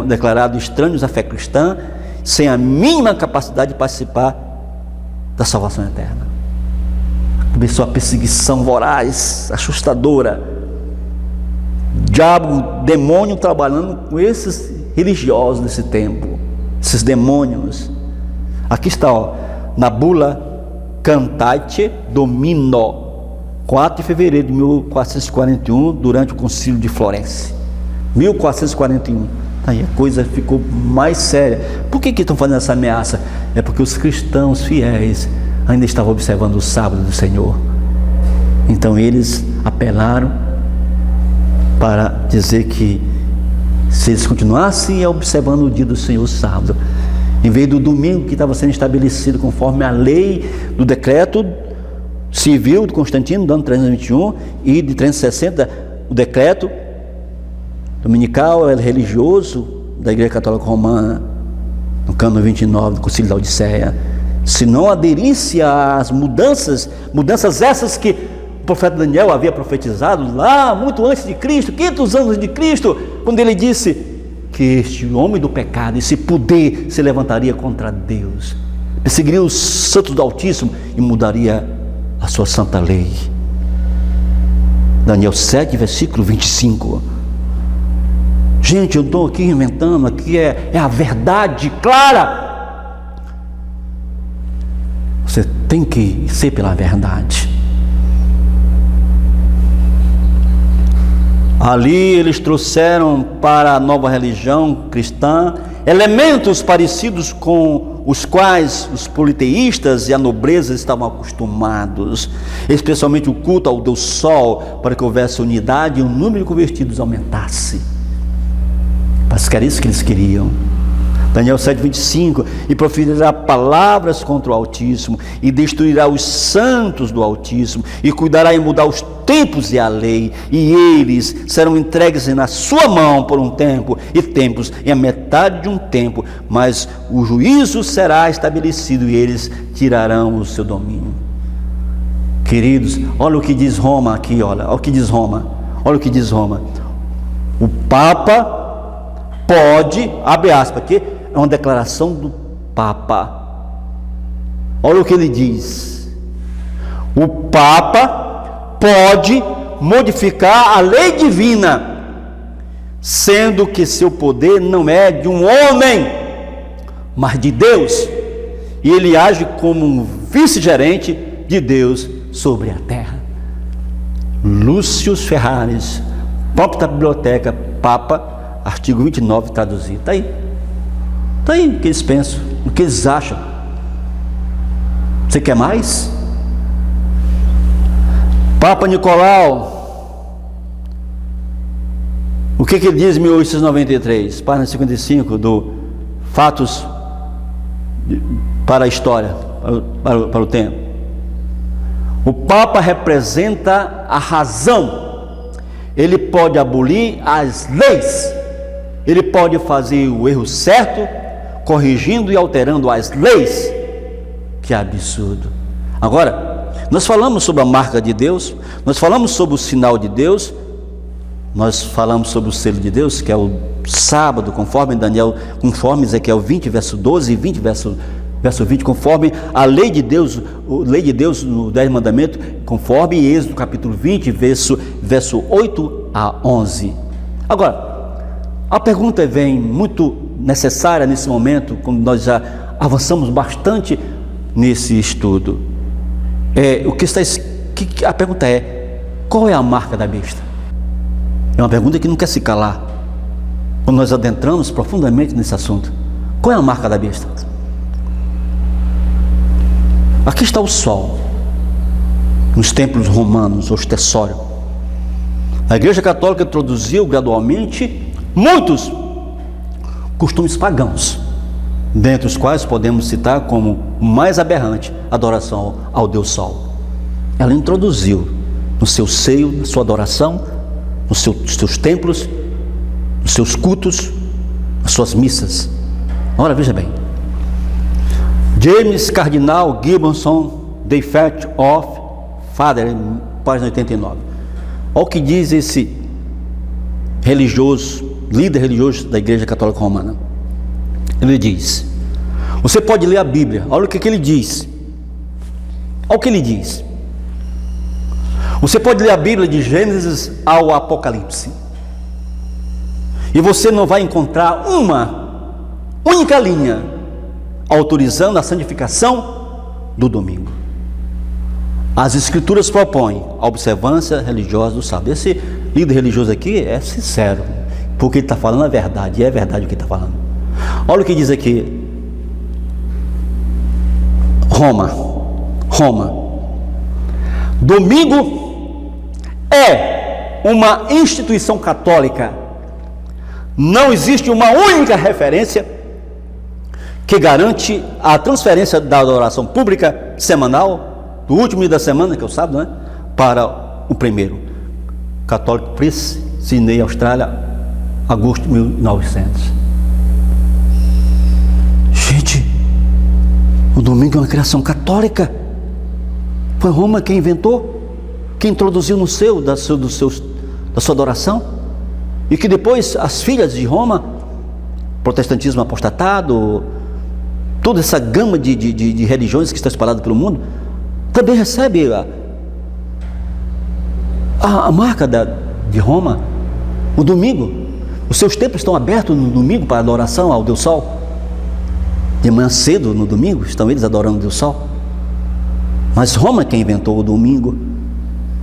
A: declarados estranhos à fé cristã, sem a mínima capacidade de participar da salvação eterna. Começou a perseguição voraz, assustadora. Diabo, demônio trabalhando com esses religiosos desse tempo, esses demônios. Aqui está, na bula Cantate Domino, 4 de fevereiro de 1441, durante o concílio de Florença, 1441. Aí a coisa ficou mais séria. Por que estão fazendo essa ameaça? É porque os cristãos fiéis ainda estavam observando o sábado do Senhor. Então eles apelaram para dizer que se eles continuassem observando o dia do Senhor, o sábado, em vez do domingo que estava sendo estabelecido conforme a lei do decreto civil de Constantino, do ano 321, e de 360, o decreto dominical religioso da Igreja Católica Romana, no cano 29 do Concílio de Laodiceia, se não aderisse às mudanças essas que o profeta Daniel havia profetizado lá muito antes de Cristo, 500 anos de Cristo, quando ele disse que este homem do pecado, esse poder se levantaria contra Deus, perseguiria os santos do Altíssimo e mudaria a sua santa lei. Daniel 7, versículo 25. Gente, eu estou aqui inventando, aqui é a verdade clara. Você tem que ser pela verdade. Ali eles trouxeram para a nova religião cristã elementos parecidos com os quais os politeístas e a nobreza estavam acostumados, especialmente o culto ao Deus Sol, para que houvesse unidade e o número de convertidos aumentasse. Mas era isso que eles queriam. Daniel 7,25: e proferirá palavras contra o Altíssimo, e destruirá os santos do Altíssimo, e cuidará em mudar os tempos e a lei, e eles serão entregues na sua mão por um tempo, e tempos, e a metade de um tempo, mas o juízo será estabelecido, e eles tirarão o seu domínio. Queridos, olha o que diz Roma aqui, olha o que diz Roma, olha o que diz Roma. O Papa pode, abre aspas aqui, é uma declaração do Papa. Olha o que ele diz: o Papa pode modificar a lei divina, sendo que seu poder não é de um homem, mas de Deus, e ele age como um vice-gerente de Deus sobre a terra. Lúcio Ferraris, próprio da biblioteca, Papa, artigo 29, traduzido. Está aí o que eles pensam, o que eles acham. Você quer mais? Papa Nicolau, o que ele diz em 1893, página 55 do Fatos para a História, para o tempo? O Papa representa a razão. Ele pode abolir as leis, ele pode fazer o erro certo, corrigindo e alterando as leis. Que absurdo! Agora, nós falamos sobre a marca de Deus, nós falamos sobre o sinal de Deus, nós falamos sobre o selo de Deus, que é o sábado, conforme Ezequiel 20, verso 12 e 20, verso 20, conforme a lei de Deus no 10 mandamentos, conforme Êxodo capítulo 20, verso 8 a 11. Agora, a pergunta vem muito necessária nesse momento, quando nós já avançamos bastante nesse estudo. A pergunta é: qual é a marca da besta? É uma pergunta que não quer se calar. Quando nós adentramos profundamente nesse assunto, qual é a marca da besta? Aqui está o sol, nos templos romanos, ostensório. A Igreja Católica introduziu gradualmente muitos costumes pagãos, dentre os quais podemos citar como o mais aberrante a adoração ao Deus Sol. Ela introduziu no seu seio, na sua adoração, nos seus templos, nos seus cultos, nas suas missas. Ora, veja bem, James Cardinal Gibbonson, The Effect of Father, página 89. Olha o que diz esse líder religioso da Igreja Católica Romana. Ele diz: você pode ler a Bíblia, olha o que ele diz. Olha o que ele diz. Você pode ler a Bíblia de Gênesis ao Apocalipse, e você não vai encontrar uma única linha autorizando a santificação do domingo. As Escrituras propõem a observância religiosa do sábado. Esse líder religioso aqui é sincero, porque ele está falando a verdade, e é verdade o que ele está falando. Olha o que diz aqui. Roma. Domingo é uma instituição católica. Não existe uma única referência que garante a transferência da adoração pública semanal, do último dia da semana, que é o sábado, né, para o primeiro. Catholic Press, Sydney, Austrália, agosto de 1900. Gente, o domingo é uma criação católica. Foi Roma quem inventou, quem introduziu no da sua adoração, e que depois as filhas de Roma, protestantismo apostatado, toda essa gama de religiões que está espalhada pelo mundo, também recebe a marca de Roma, o domingo. Os seus templos estão abertos no domingo para adoração ao Deus Sol. De manhã cedo, no domingo, estão eles adorando o Deus Sol. Mas Roma é quem inventou o domingo.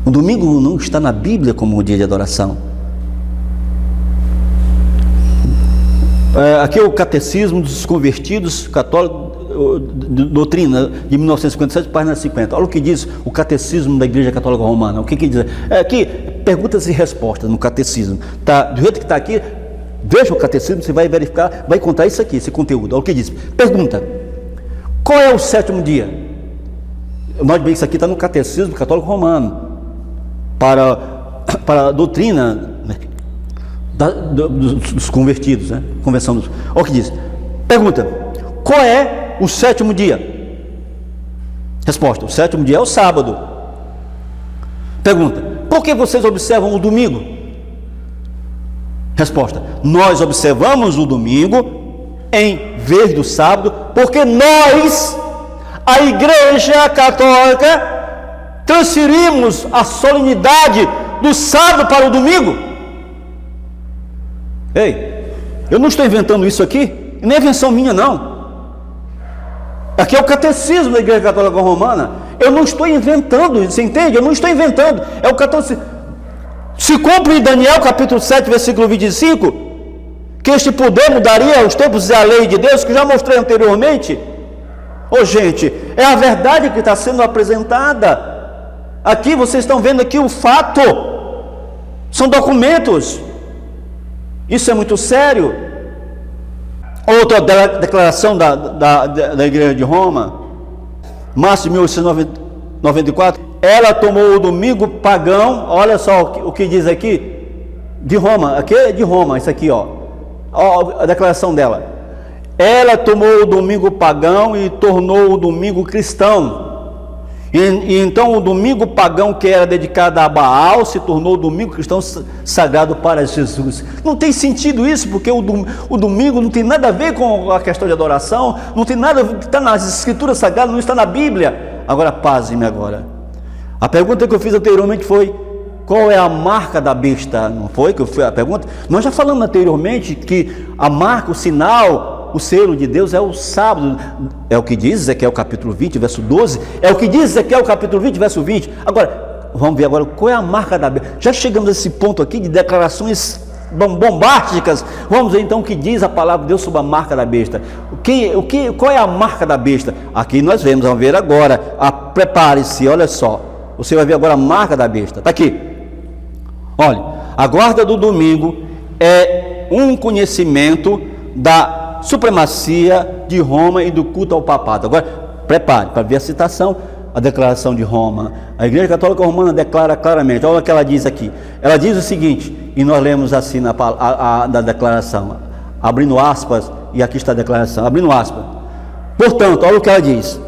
A: O domingo não está na Bíblia como um dia de adoração. Aqui é o Catecismo dos Convertidos Católicos, doutrina de 1957, página 50. Olha o que diz o Catecismo da Igreja Católica Romana. O que diz? Aqui, perguntas e respostas no Catecismo. Tá, do jeito que está aqui, veja o Catecismo, você vai verificar, vai encontrar isso aqui, esse conteúdo. Olha o que diz. Pergunta: qual é o sétimo dia? Nós bem, isso aqui está no Catecismo Católico Romano, para a doutrina, né, dos convertidos, né? Convenção dos... Olha o que diz. Pergunta: qual é o sétimo dia? Resposta: o sétimo dia é o sábado. Pergunta: por que vocês observam o domingo? Resposta: nós observamos o domingo em vez do sábado, porque nós, a Igreja Católica, transferimos a solenidade do sábado para o domingo. Ei, eu não estou inventando isso aqui, nem é invenção minha não. Aqui é o Catecismo da Igreja Católica Romana. Eu não estou inventando, você entende? Eu não estou inventando, é o Catecismo. Se cumpre em Daniel capítulo 7, versículo 25, que este poder mudaria os tempos e a lei de Deus, que já mostrei anteriormente. Ô gente, é a verdade que está sendo apresentada. Aqui vocês estão vendo aqui o fato, são documentos. Isso é muito sério. Outra declaração da Igreja de Roma, março de 1894, ela tomou o domingo pagão. Olha só o que diz aqui, de Roma, aqui é de Roma, isso aqui, ó a declaração dela. Ela tomou o domingo pagão e tornou o domingo cristão. E então o domingo pagão, que era dedicado a Baal, se tornou o domingo cristão sagrado para Jesus. Não tem sentido isso, porque o domingo não tem nada a ver com a questão de adoração, não tem nada, está nas escrituras sagradas, não está na Bíblia. Agora, pasme-me agora. A pergunta que eu fiz anteriormente foi: qual é a marca da besta? Não foi que eu fiz a pergunta? Nós já falamos anteriormente que a marca, o sinal, o selo de Deus é o sábado. É o que diz Ezequiel capítulo 20, verso 12. É o que diz Ezequiel capítulo 20, verso 20. Agora, vamos ver agora qual é a marca da besta. Já chegamos a esse ponto aqui de declarações bombásticas. Vamos ver então o que diz a palavra de Deus sobre a marca da besta. Qual é a marca da besta? Aqui nós vamos ver agora. Prepare-se, olha só. Você vai ver agora a marca da besta. Está aqui. Olha, a guarda do domingo é um conhecimento da supremacia de Roma e do culto ao papado. Agora, prepare para ver a citação, a declaração de Roma. A Igreja Católica Romana declara claramente, olha o que ela diz aqui. Ela diz o seguinte, e nós lemos assim da declaração, abrindo aspas, e aqui está a declaração, abrindo aspas. Portanto, olha o que ela diz.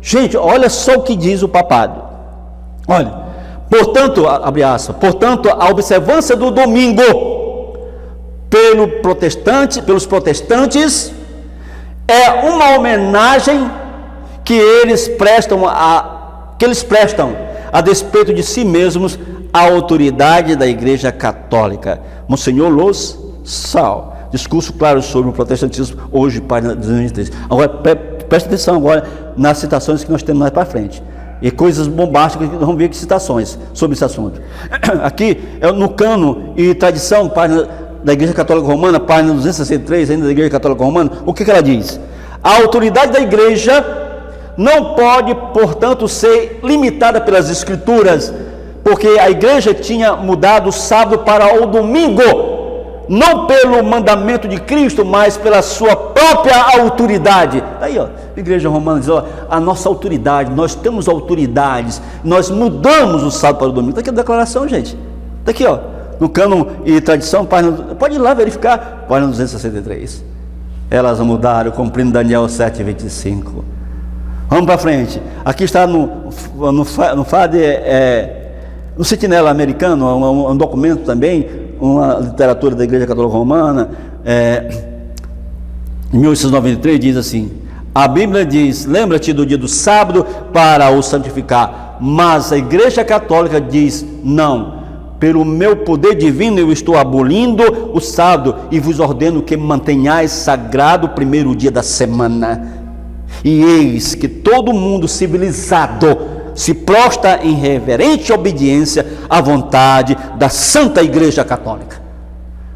A: Gente, olha só o que diz o papado. Olha, portanto, abre aspas, portanto, a observância do domingo pelos protestantes é uma homenagem que eles prestam a despeito de si mesmos à autoridade da Igreja Católica. Monsenhor Los Sal, discurso claro sobre o protestantismo, hoje, página 203. Agora, preste atenção agora nas citações que nós temos mais para frente. E coisas bombásticas, vamos ver que citações sobre esse assunto. Aqui é no Cano e Tradição, página da Igreja Católica Romana, página 263, ainda da Igreja Católica Romana. O que ela diz? A autoridade da Igreja não pode, portanto, ser limitada pelas Escrituras, porque a Igreja tinha mudado o sábado para o domingo, não pelo mandamento de Cristo, mas pela sua própria autoridade. Aí, ó, a Igreja Romana diz, ó, a nossa autoridade, nós temos autoridades, nós mudamos o sábado para o domingo. Está aqui a declaração, gente. Está aqui, ó, no Cânon e Tradição, página, pode ir lá verificar, página 263. Elas mudaram, cumprindo Daniel 7:25. Vamos para frente. Aqui está no FAD, no Sentinela Americano, um documento também, uma literatura da Igreja Católica Romana, em 1893, diz assim: A Bíblia diz: lembra-te do dia do sábado para o santificar. Mas a Igreja Católica diz: não, pelo meu poder divino eu estou abolindo o sábado e vos ordeno que mantenhais sagrado o primeiro dia da semana. E eis que todo mundo civilizado se prostra em reverente obediência à vontade da Santa Igreja Católica.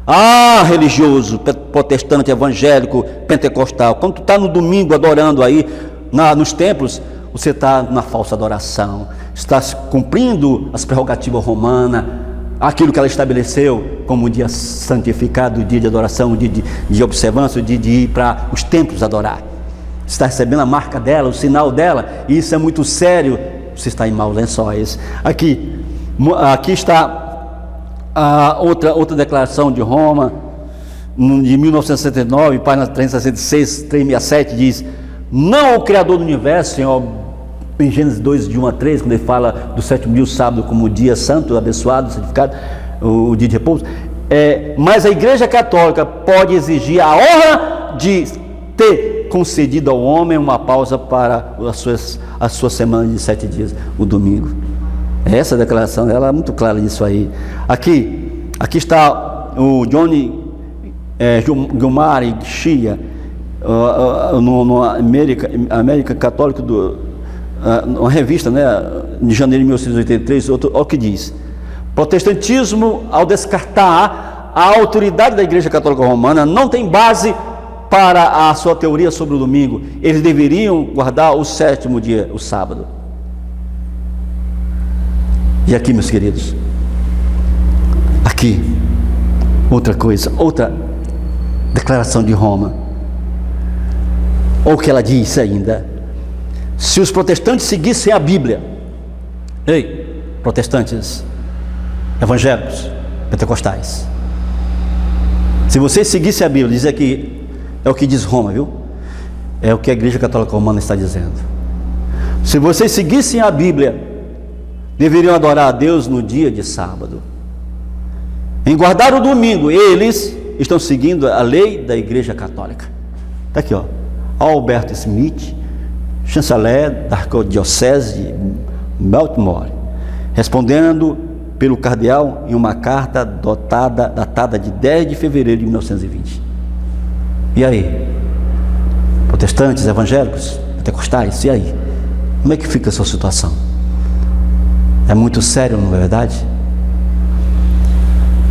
A: Ah, religioso, protestante, evangélico, pentecostal, quando tu está no domingo adorando aí nos templos, você está na falsa adoração, está cumprindo as prerrogativas romanas, aquilo que ela estabeleceu como dia santificado, o dia de adoração, o dia de observância, o dia de ir para os templos adorar. Você está recebendo a marca dela, o sinal dela, e isso é muito sério. Você está em maus lençóis. Aqui está a outra declaração de Roma, de 1969, página 366, 367, diz: não o Criador do Universo, em Gênesis 2, de 1 a 3, quando ele fala do sétimo dia, o sábado, como o dia santo, abençoado, santificado, o dia de repouso, mas a Igreja Católica pode exigir a honra de ter concedido ao homem uma pausa para a sua semana de 7 dias, o domingo. Essa declaração, ela é muito clara nisso aí. Aqui está o Johnny Gilmar Chia, no América Católica, uma revista, né, de janeiro de 1983, olha o que diz: protestantismo, ao descartar a autoridade da Igreja Católica Romana, não tem base para a sua teoria sobre o domingo. Eles deveriam guardar o sétimo dia, o sábado. E aqui, meus queridos, aqui, outra coisa, outra declaração de Roma, ou que ela diz ainda: se os protestantes seguissem a Bíblia, ei, protestantes, evangélicos, pentecostais, se vocês seguissem a Bíblia, diz aqui, é o que diz Roma, viu? É o que a Igreja Católica Romana está dizendo. Se vocês seguissem a Bíblia, deveriam adorar a Deus no dia de sábado. Em guardar o domingo, eles estão seguindo a lei da Igreja Católica. Está aqui, ó, Albert Smith, chanceler da Arquidiocese de Baltimore, respondendo pelo cardeal em uma carta datada de 10 de fevereiro de 1920. E aí? Protestantes, evangélicos, pentecostais, e aí? Como é que fica a sua situação? É muito sério, não é verdade?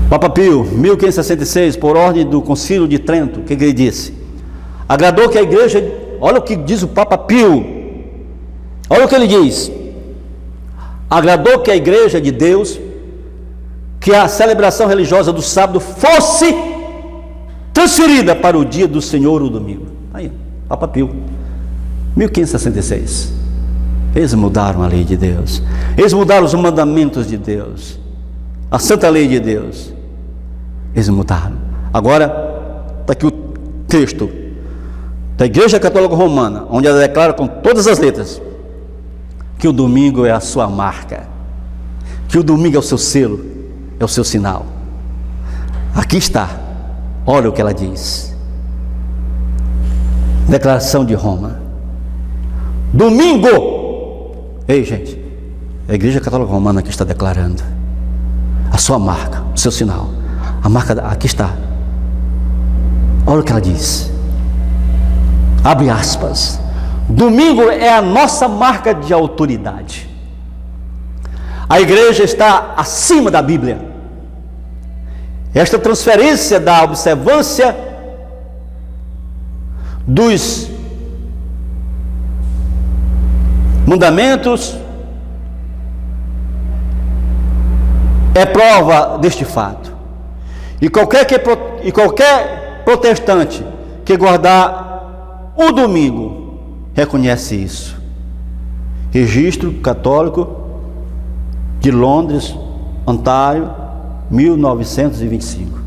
A: Papa Pio, 1566, por ordem do Concílio de Trento, o que ele disse? Agradou que a igreja, olha o que diz o Papa Pio, olha o que ele diz: agradou que a igreja de Deus, que a celebração religiosa do sábado fosse transferida para o dia do Senhor, o domingo. Aí, Papa Pio, 1566. Eles mudaram a lei de Deus, eles mudaram os mandamentos de Deus, a santa lei de Deus, eles mudaram. Agora, está aqui o texto da Igreja Católica Romana, onde ela declara com todas as letras que o domingo é a sua marca, que o domingo é o seu selo, é o seu sinal. Aqui está, olha o que ela diz. Declaração de Roma: domingo. Ei, gente, a Igreja Católica Romana que está declarando a sua marca, o seu sinal, a marca, aqui está. Olha o que ela diz, abre aspas: domingo é a nossa marca de autoridade. A igreja está acima da Bíblia. Esta transferência da observância dos mandamentos é prova deste fato. E qualquer protestante que guardar o domingo reconhece isso. Registro Católico de Londres, Ontário, 1925.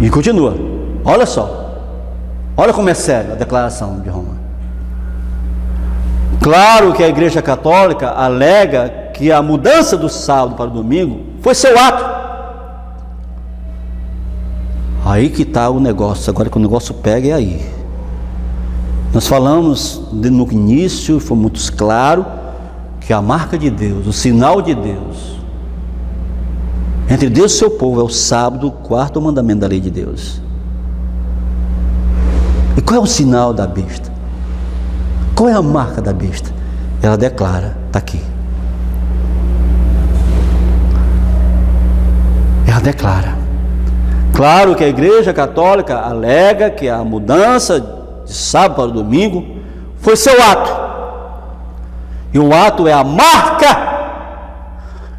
A: E continua. Olha só, olha como é sério a declaração de Roma. Claro que a Igreja Católica alega que a mudança do sábado para o domingo foi seu ato. Aí que está o negócio. Agora que o negócio pega, é aí. Nós falamos no início, foi muito claro, que a marca de Deus, o sinal de Deus, entre Deus e seu povo, é o sábado, o quarto mandamento da lei de Deus. E qual é o sinal da besta? Qual é a marca da besta? Ela declara, está aqui. Ela declara. Claro que a Igreja Católica alega que a mudança de sábado para o domingo foi seu ato. E o ato é a marca.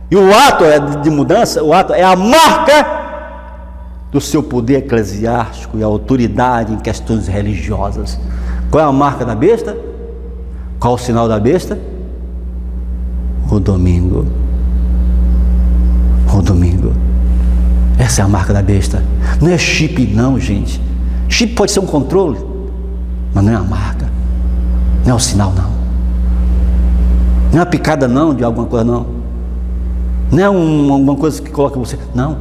A: E o ato de mudança, o ato é a marca do seu poder eclesiástico e autoridade em questões religiosas. Qual é a marca da besta? Qual o sinal da besta? O domingo. O domingo. Essa é a marca da besta. Não é chip não, gente. Chip pode ser um controle, mas não é a marca. Não é o sinal não. Não é a picada não de alguma coisa não. Não é uma coisa que coloca você. Não.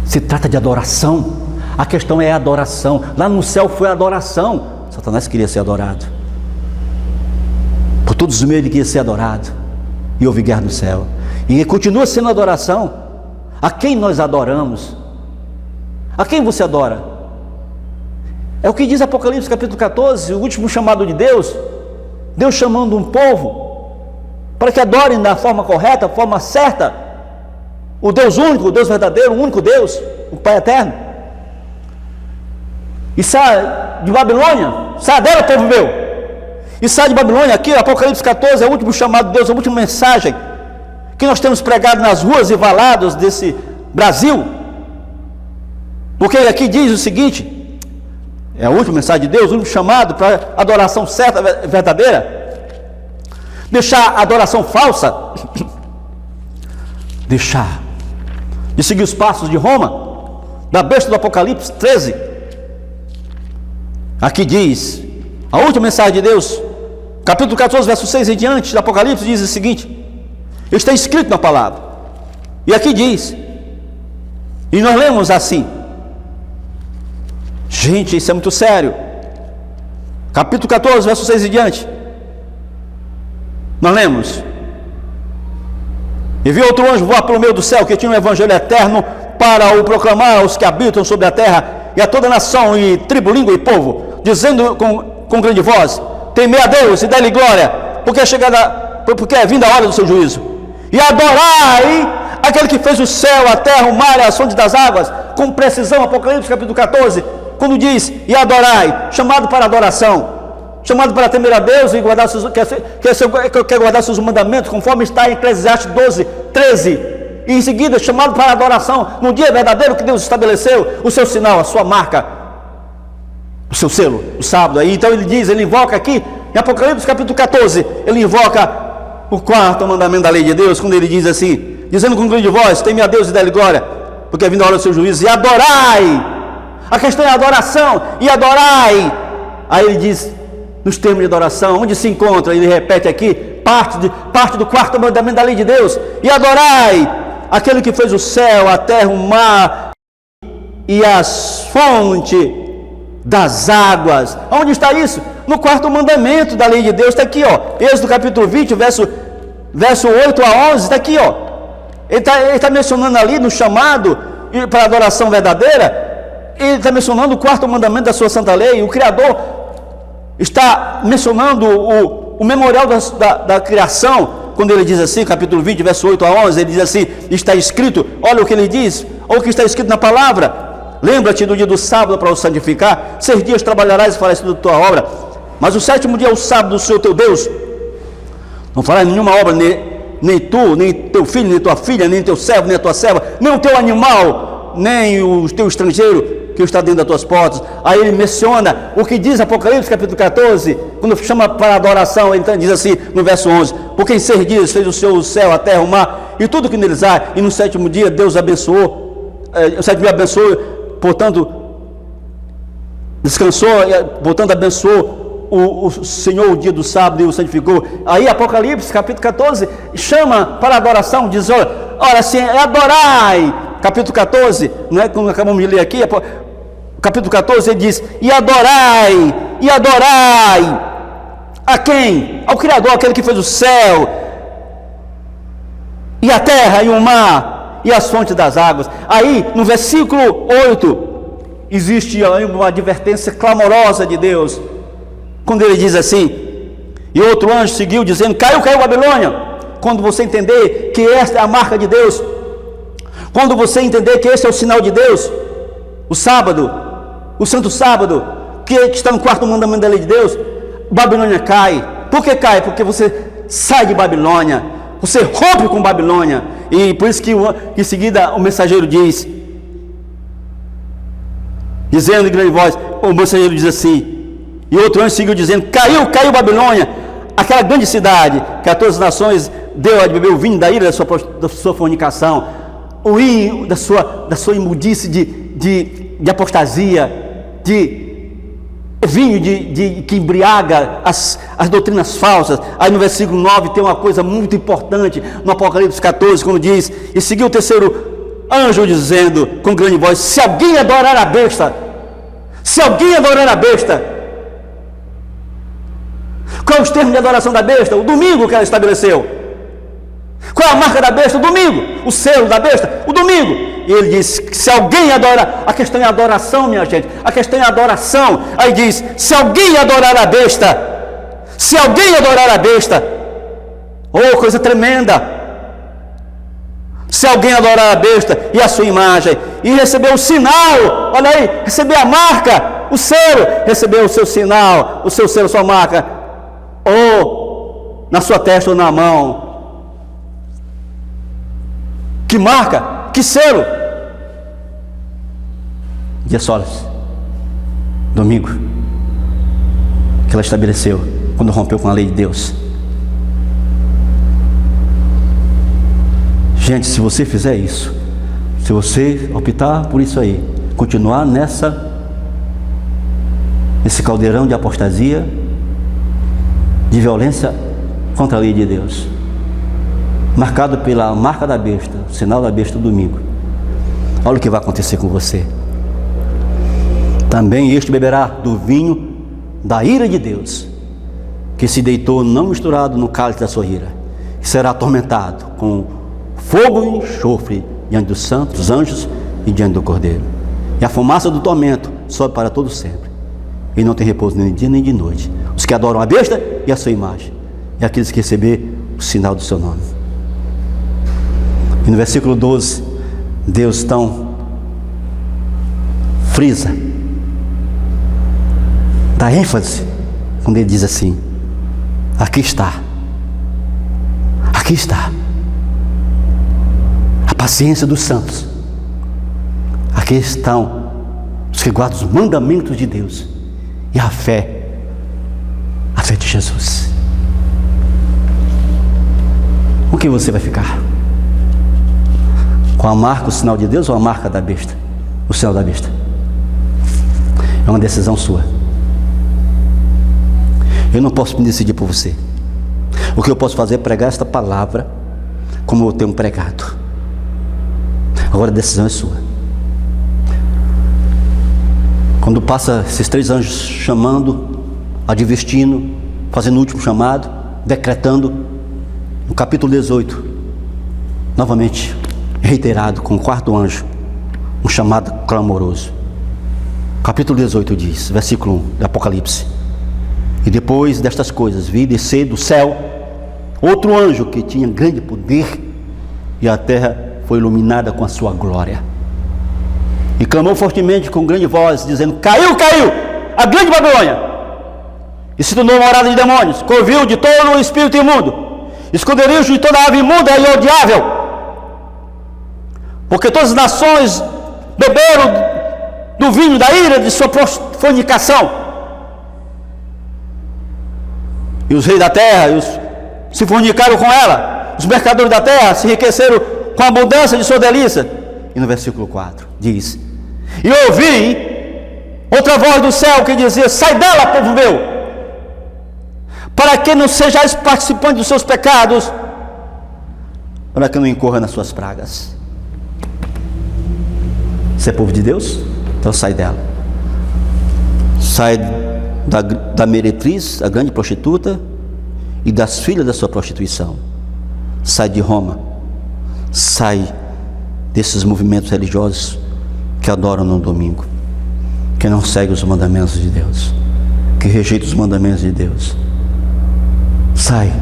A: Se trata de adoração. A questão é a adoração. Lá no céu foi a adoração. Satanás queria ser adorado. Por todos os meios ele queria ser adorado. E houve guerra no céu. E continua sendo adoração. A quem nós adoramos? A quem você adora? É o que diz Apocalipse capítulo 14, o último chamado de Deus. Deus chamando um povo para que adorem da forma correta, da forma certa, o Deus único, o Deus verdadeiro, o único Deus, o Pai eterno. E sai de Babilônia, sai dela, povo meu. E sai de Babilônia, aqui Apocalipse 14 é o último chamado de Deus, a última mensagem que nós temos pregado nas ruas e valados desse Brasil. Porque aqui diz o seguinte, é a última mensagem de Deus, o último chamado para adoração certa, verdadeira. Deixar a adoração falsa, deixar de seguir os passos de Roma, da besta do Apocalipse 13. Aqui diz, a última mensagem de Deus, capítulo 14, verso 6 em diante, do Apocalipse, diz o seguinte, está escrito na palavra, e aqui diz, e nós lemos assim, gente, isso é muito sério, capítulo 14, verso 6 em diante, nós lemos, e vi outro anjo voar pelo meio do céu, que tinha um evangelho eterno para o proclamar aos que habitam sobre a terra, e a toda nação, e tribo, língua e povo, dizendo com grande voz, temei a Deus e dai-lhe glória, porque é vinda a hora do seu juízo, e adorai aquele que fez o céu, a terra, o mar e as fontes das águas, com precisão. Apocalipse capítulo 14, quando diz, e adorai, chamado para adoração, chamado para temer a Deus e guardar quer guardar seus mandamentos, conforme está em Eclesiastes 12, 13, e em seguida chamado para adoração, no dia verdadeiro que Deus estabeleceu, o seu sinal, a sua marca, o seu selo, o sábado. Aí então ele invoca aqui, em Apocalipse capítulo 14, ele invoca o quarto mandamento da lei de Deus, quando ele diz assim, dizendo com grande voz, teme a Deus e dai-lhe glória, porque é vindo a hora do seu juízo, e adorai, a questão é a adoração, e adorai, aí ele diz, nos termos de adoração, onde se encontra, ele repete aqui, parte do quarto mandamento da lei de Deus, e adorai aquele que fez o céu, a terra, o mar e as fontes das águas. Onde está isso? No quarto mandamento da lei de Deus, está aqui, ó, Êxodo capítulo 20, verso 8 a 11, está aqui, ó, ele está mencionando ali no chamado para a adoração verdadeira, ele está mencionando o quarto mandamento da sua santa lei. O Criador está mencionando o memorial da criação, quando ele diz assim, capítulo 20, verso 8 a 11, ele diz assim, está escrito, olha o que ele diz, olha o que está escrito na palavra, lembra-te do dia do sábado para o santificar, 6 dias trabalharás e farás toda a tua obra, mas o 7º dia é o sábado do Senhor teu Deus, não farás nenhuma obra, nem tu, nem teu filho, nem tua filha, nem teu servo, nem a tua serva, nem o teu animal, nem o teu estrangeiro, que está dentro das tuas portas. Aí ele menciona o que diz Apocalipse capítulo 14, quando chama para adoração, ele diz assim no verso 11, porque em 6 dias fez o céu, a terra, o mar e tudo que neles há, e no 7º dia Deus abençoou, o 7º dia abençoou, portanto descansou, portanto abençoou o Senhor o dia do sábado e o santificou. Aí Apocalipse capítulo 14 chama para adoração, diz, olha assim, adorai, capítulo 14, não é como acabamos de ler aqui, capítulo 14, ele diz, e adorai e adorai. A quem? Ao Criador, aquele que fez o céu, e a terra, e o mar, e as fontes das águas. Aí, no versículo 8, existe uma advertência clamorosa de Deus, quando ele diz assim: e outro anjo seguiu dizendo: caiu Babilônia. Quando você entender que esta é a marca de Deus, quando você entender que esse é o sinal de Deus, o sábado, o santo sábado, que está no quarto mandamento da lei de Deus, Babilônia cai. Por que cai? Porque você sai de Babilônia, você rompe com Babilônia. E por isso que em seguida o mensageiro diz, dizendo em grande voz, o mensageiro diz assim, e outro anjo seguiu dizendo: caiu Babilônia, aquela grande cidade que a todas as nações deu a beber o vinho da ira da sua fornicação, o vinho da sua imundice de apostasia, de vinho que embriaga as doutrinas falsas. Aí no versículo 9 tem uma coisa muito importante, no Apocalipse 14, quando diz: e seguiu o terceiro anjo dizendo com grande voz: se alguém adorar a besta, qual é os termos de adoração da besta? O domingo que ela estabeleceu. Qual é a marca da besta? O domingo. O selo da besta? O domingo. E ele diz: se alguém adora, a questão é adoração, minha gente, a questão é adoração. Aí diz: se alguém adorar a besta, oh, coisa tremenda. Se alguém adorar a besta e a sua imagem, e receber o sinal, olha aí, receber a marca, o selo, receber o seu sinal, o seu selo, a sua marca, ou na sua testa ou na mão. Que marca? Que selo? Dia Solis, domingo, que ela estabeleceu quando rompeu com a lei de Deus. Gente, se você fizer isso, se você optar por isso aí, continuar nesse caldeirão de apostasia, de violência contra a lei de Deus, marcado pela marca da besta, o sinal da besta do domingo, olha o que vai acontecer com você. Também este beberá do vinho da ira de Deus, que se deitou não misturado no cálice da sua ira, e será atormentado com fogo e enxofre diante dos santos, dos anjos e diante do Cordeiro. E a fumaça do tormento sobe para todo sempre, e não tem repouso nem de dia nem de noite. Os que adoram a besta e a sua imagem, e aqueles que receber o sinal do seu nome. E no versículo 12, Deus então frisa, dá ênfase, quando ele diz assim: aqui está a paciência dos santos, aqui estão os que guardam os mandamentos de Deus, e a fé de Jesus. Com quem você vai ficar? Com a marca, o sinal de Deus, ou a marca da besta, o sinal da besta? É uma decisão sua. Eu não posso me decidir por você. O que eu posso fazer é pregar esta palavra como eu tenho pregado. Agora a decisão é sua. Quando passa esses três anjos chamando, advertindo, fazendo o último chamado, decretando, no capítulo 18, novamente reiterado com o quarto anjo, um chamado clamoroso. Capítulo 18 diz, versículo 1 do Apocalipse: e depois destas coisas vi descer do céu outro anjo que tinha grande poder, e a terra foi iluminada com a sua glória, e clamou fortemente com grande voz, dizendo: caiu a grande Babilônia, e se tornou morada de demônios, covil de todo o espírito imundo, esconderijo de toda ave imunda e odiável, porque todas as nações beberam do vinho da ira de sua fornicação, e os reis da terra se fornicaram com ela, os mercadores da terra se enriqueceram com a abundância de sua delícia. E no versículo 4 diz: e ouvi outra voz do céu que dizia: sai dela, povo meu, para que não sejais participantes dos seus pecados, para que não incorra nas suas pragas. Você é povo de Deus? Então sai dela, sai da meretriz, a grande prostituta, e das filhas da sua prostituição. Sai de Roma, sai desses movimentos religiosos que adoram no domingo, que não segue os mandamentos de Deus, que rejeita os mandamentos de Deus. Sai,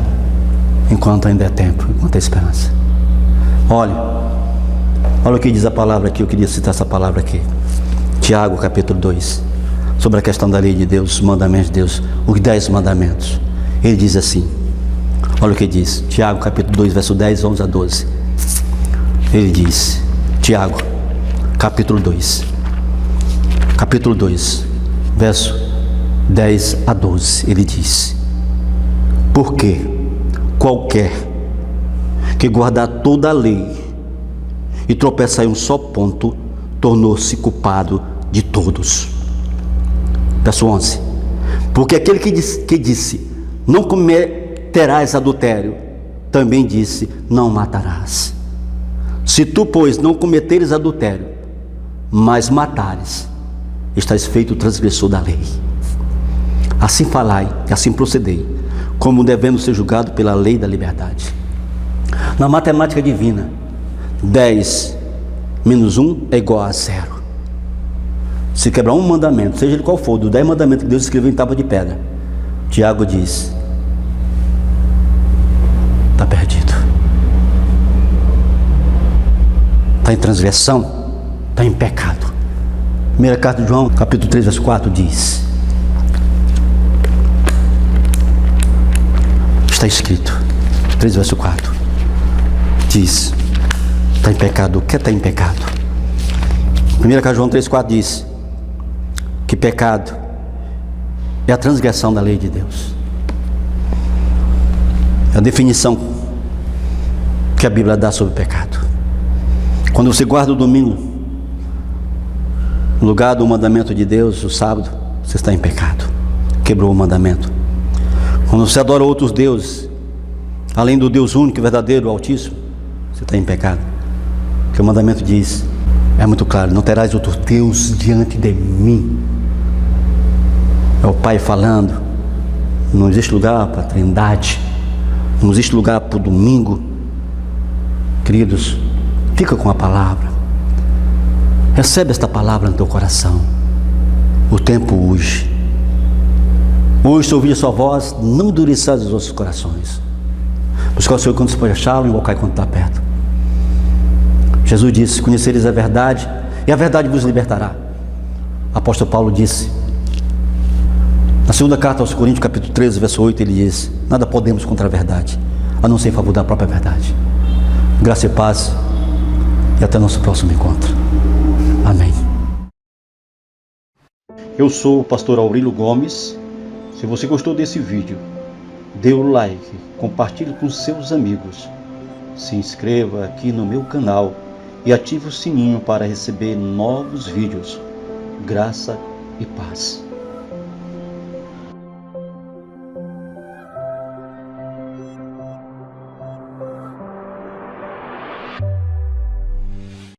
A: enquanto ainda é tempo, enquanto é esperança. Olha o que diz a palavra aqui. Eu queria citar essa palavra aqui, Tiago capítulo 2, sobre a questão da lei de Deus, os mandamentos de Deus, os 10 mandamentos. Ele diz assim, olha o que diz, Tiago capítulo 2, verso 10, 11 a 12. Ele diz, Tiago capítulo 2, verso 10 a 12, ele diz: porque qualquer que guardar toda a lei e tropeçar em um só ponto, tornou-se culpado de todos. Verso 11, porque aquele que disse, não cometerás adultério, também disse, não matarás. Se tu, pois, não cometeres adultério, mas matares, estás feito transgressor da lei. Assim falai, e assim procedei, como devendo ser julgado pela lei da liberdade. Na matemática divina, 10 menos 1 é igual a 0. Se quebrar um mandamento, seja ele qual for, dos 10 mandamentos que Deus escreveu em tábua de pedra, Tiago diz, está perdido, está em transgressão, está em pecado. Primeira carta de João, capítulo 3, verso 4 diz, está escrito, 3 verso 4, diz, está em pecado. O que está em pecado? Primeira carta de João 3, 4 diz que pecado é a transgressão da lei de Deus. É a definição que a Bíblia dá sobre pecado. Quando você guarda o domingo no lugar do mandamento de Deus, o sábado, você está em pecado, quebrou o mandamento. Quando você adora outros deuses, além do Deus único e verdadeiro, o Altíssimo, você está em pecado. Porque o mandamento diz, é muito claro, não terás outro Deus diante de mim. É o Pai falando. Não existe lugar para a Trindade, não existe lugar para o domingo. Queridos, fica com a palavra, recebe esta palavra no teu coração. O tempo urge. Hoje, se ouvir a sua voz, não endureçais os vossos corações. Buscar o Senhor quando se pode achá-lo, e invocar quando está perto. Jesus disse, conhecereis a verdade, e a verdade vos libertará. Apóstolo Paulo disse, na segunda carta aos Coríntios, capítulo 13, verso 8, ele diz, nada podemos contra a verdade, a não ser em favor da própria verdade. Graça e paz, e até nosso próximo encontro. Amém. Eu sou o pastor Aurélio Gomes. Se você gostou desse vídeo, dê o like, compartilhe com seus amigos, se inscreva aqui no meu canal e ative o sininho para receber novos vídeos. Graça e paz.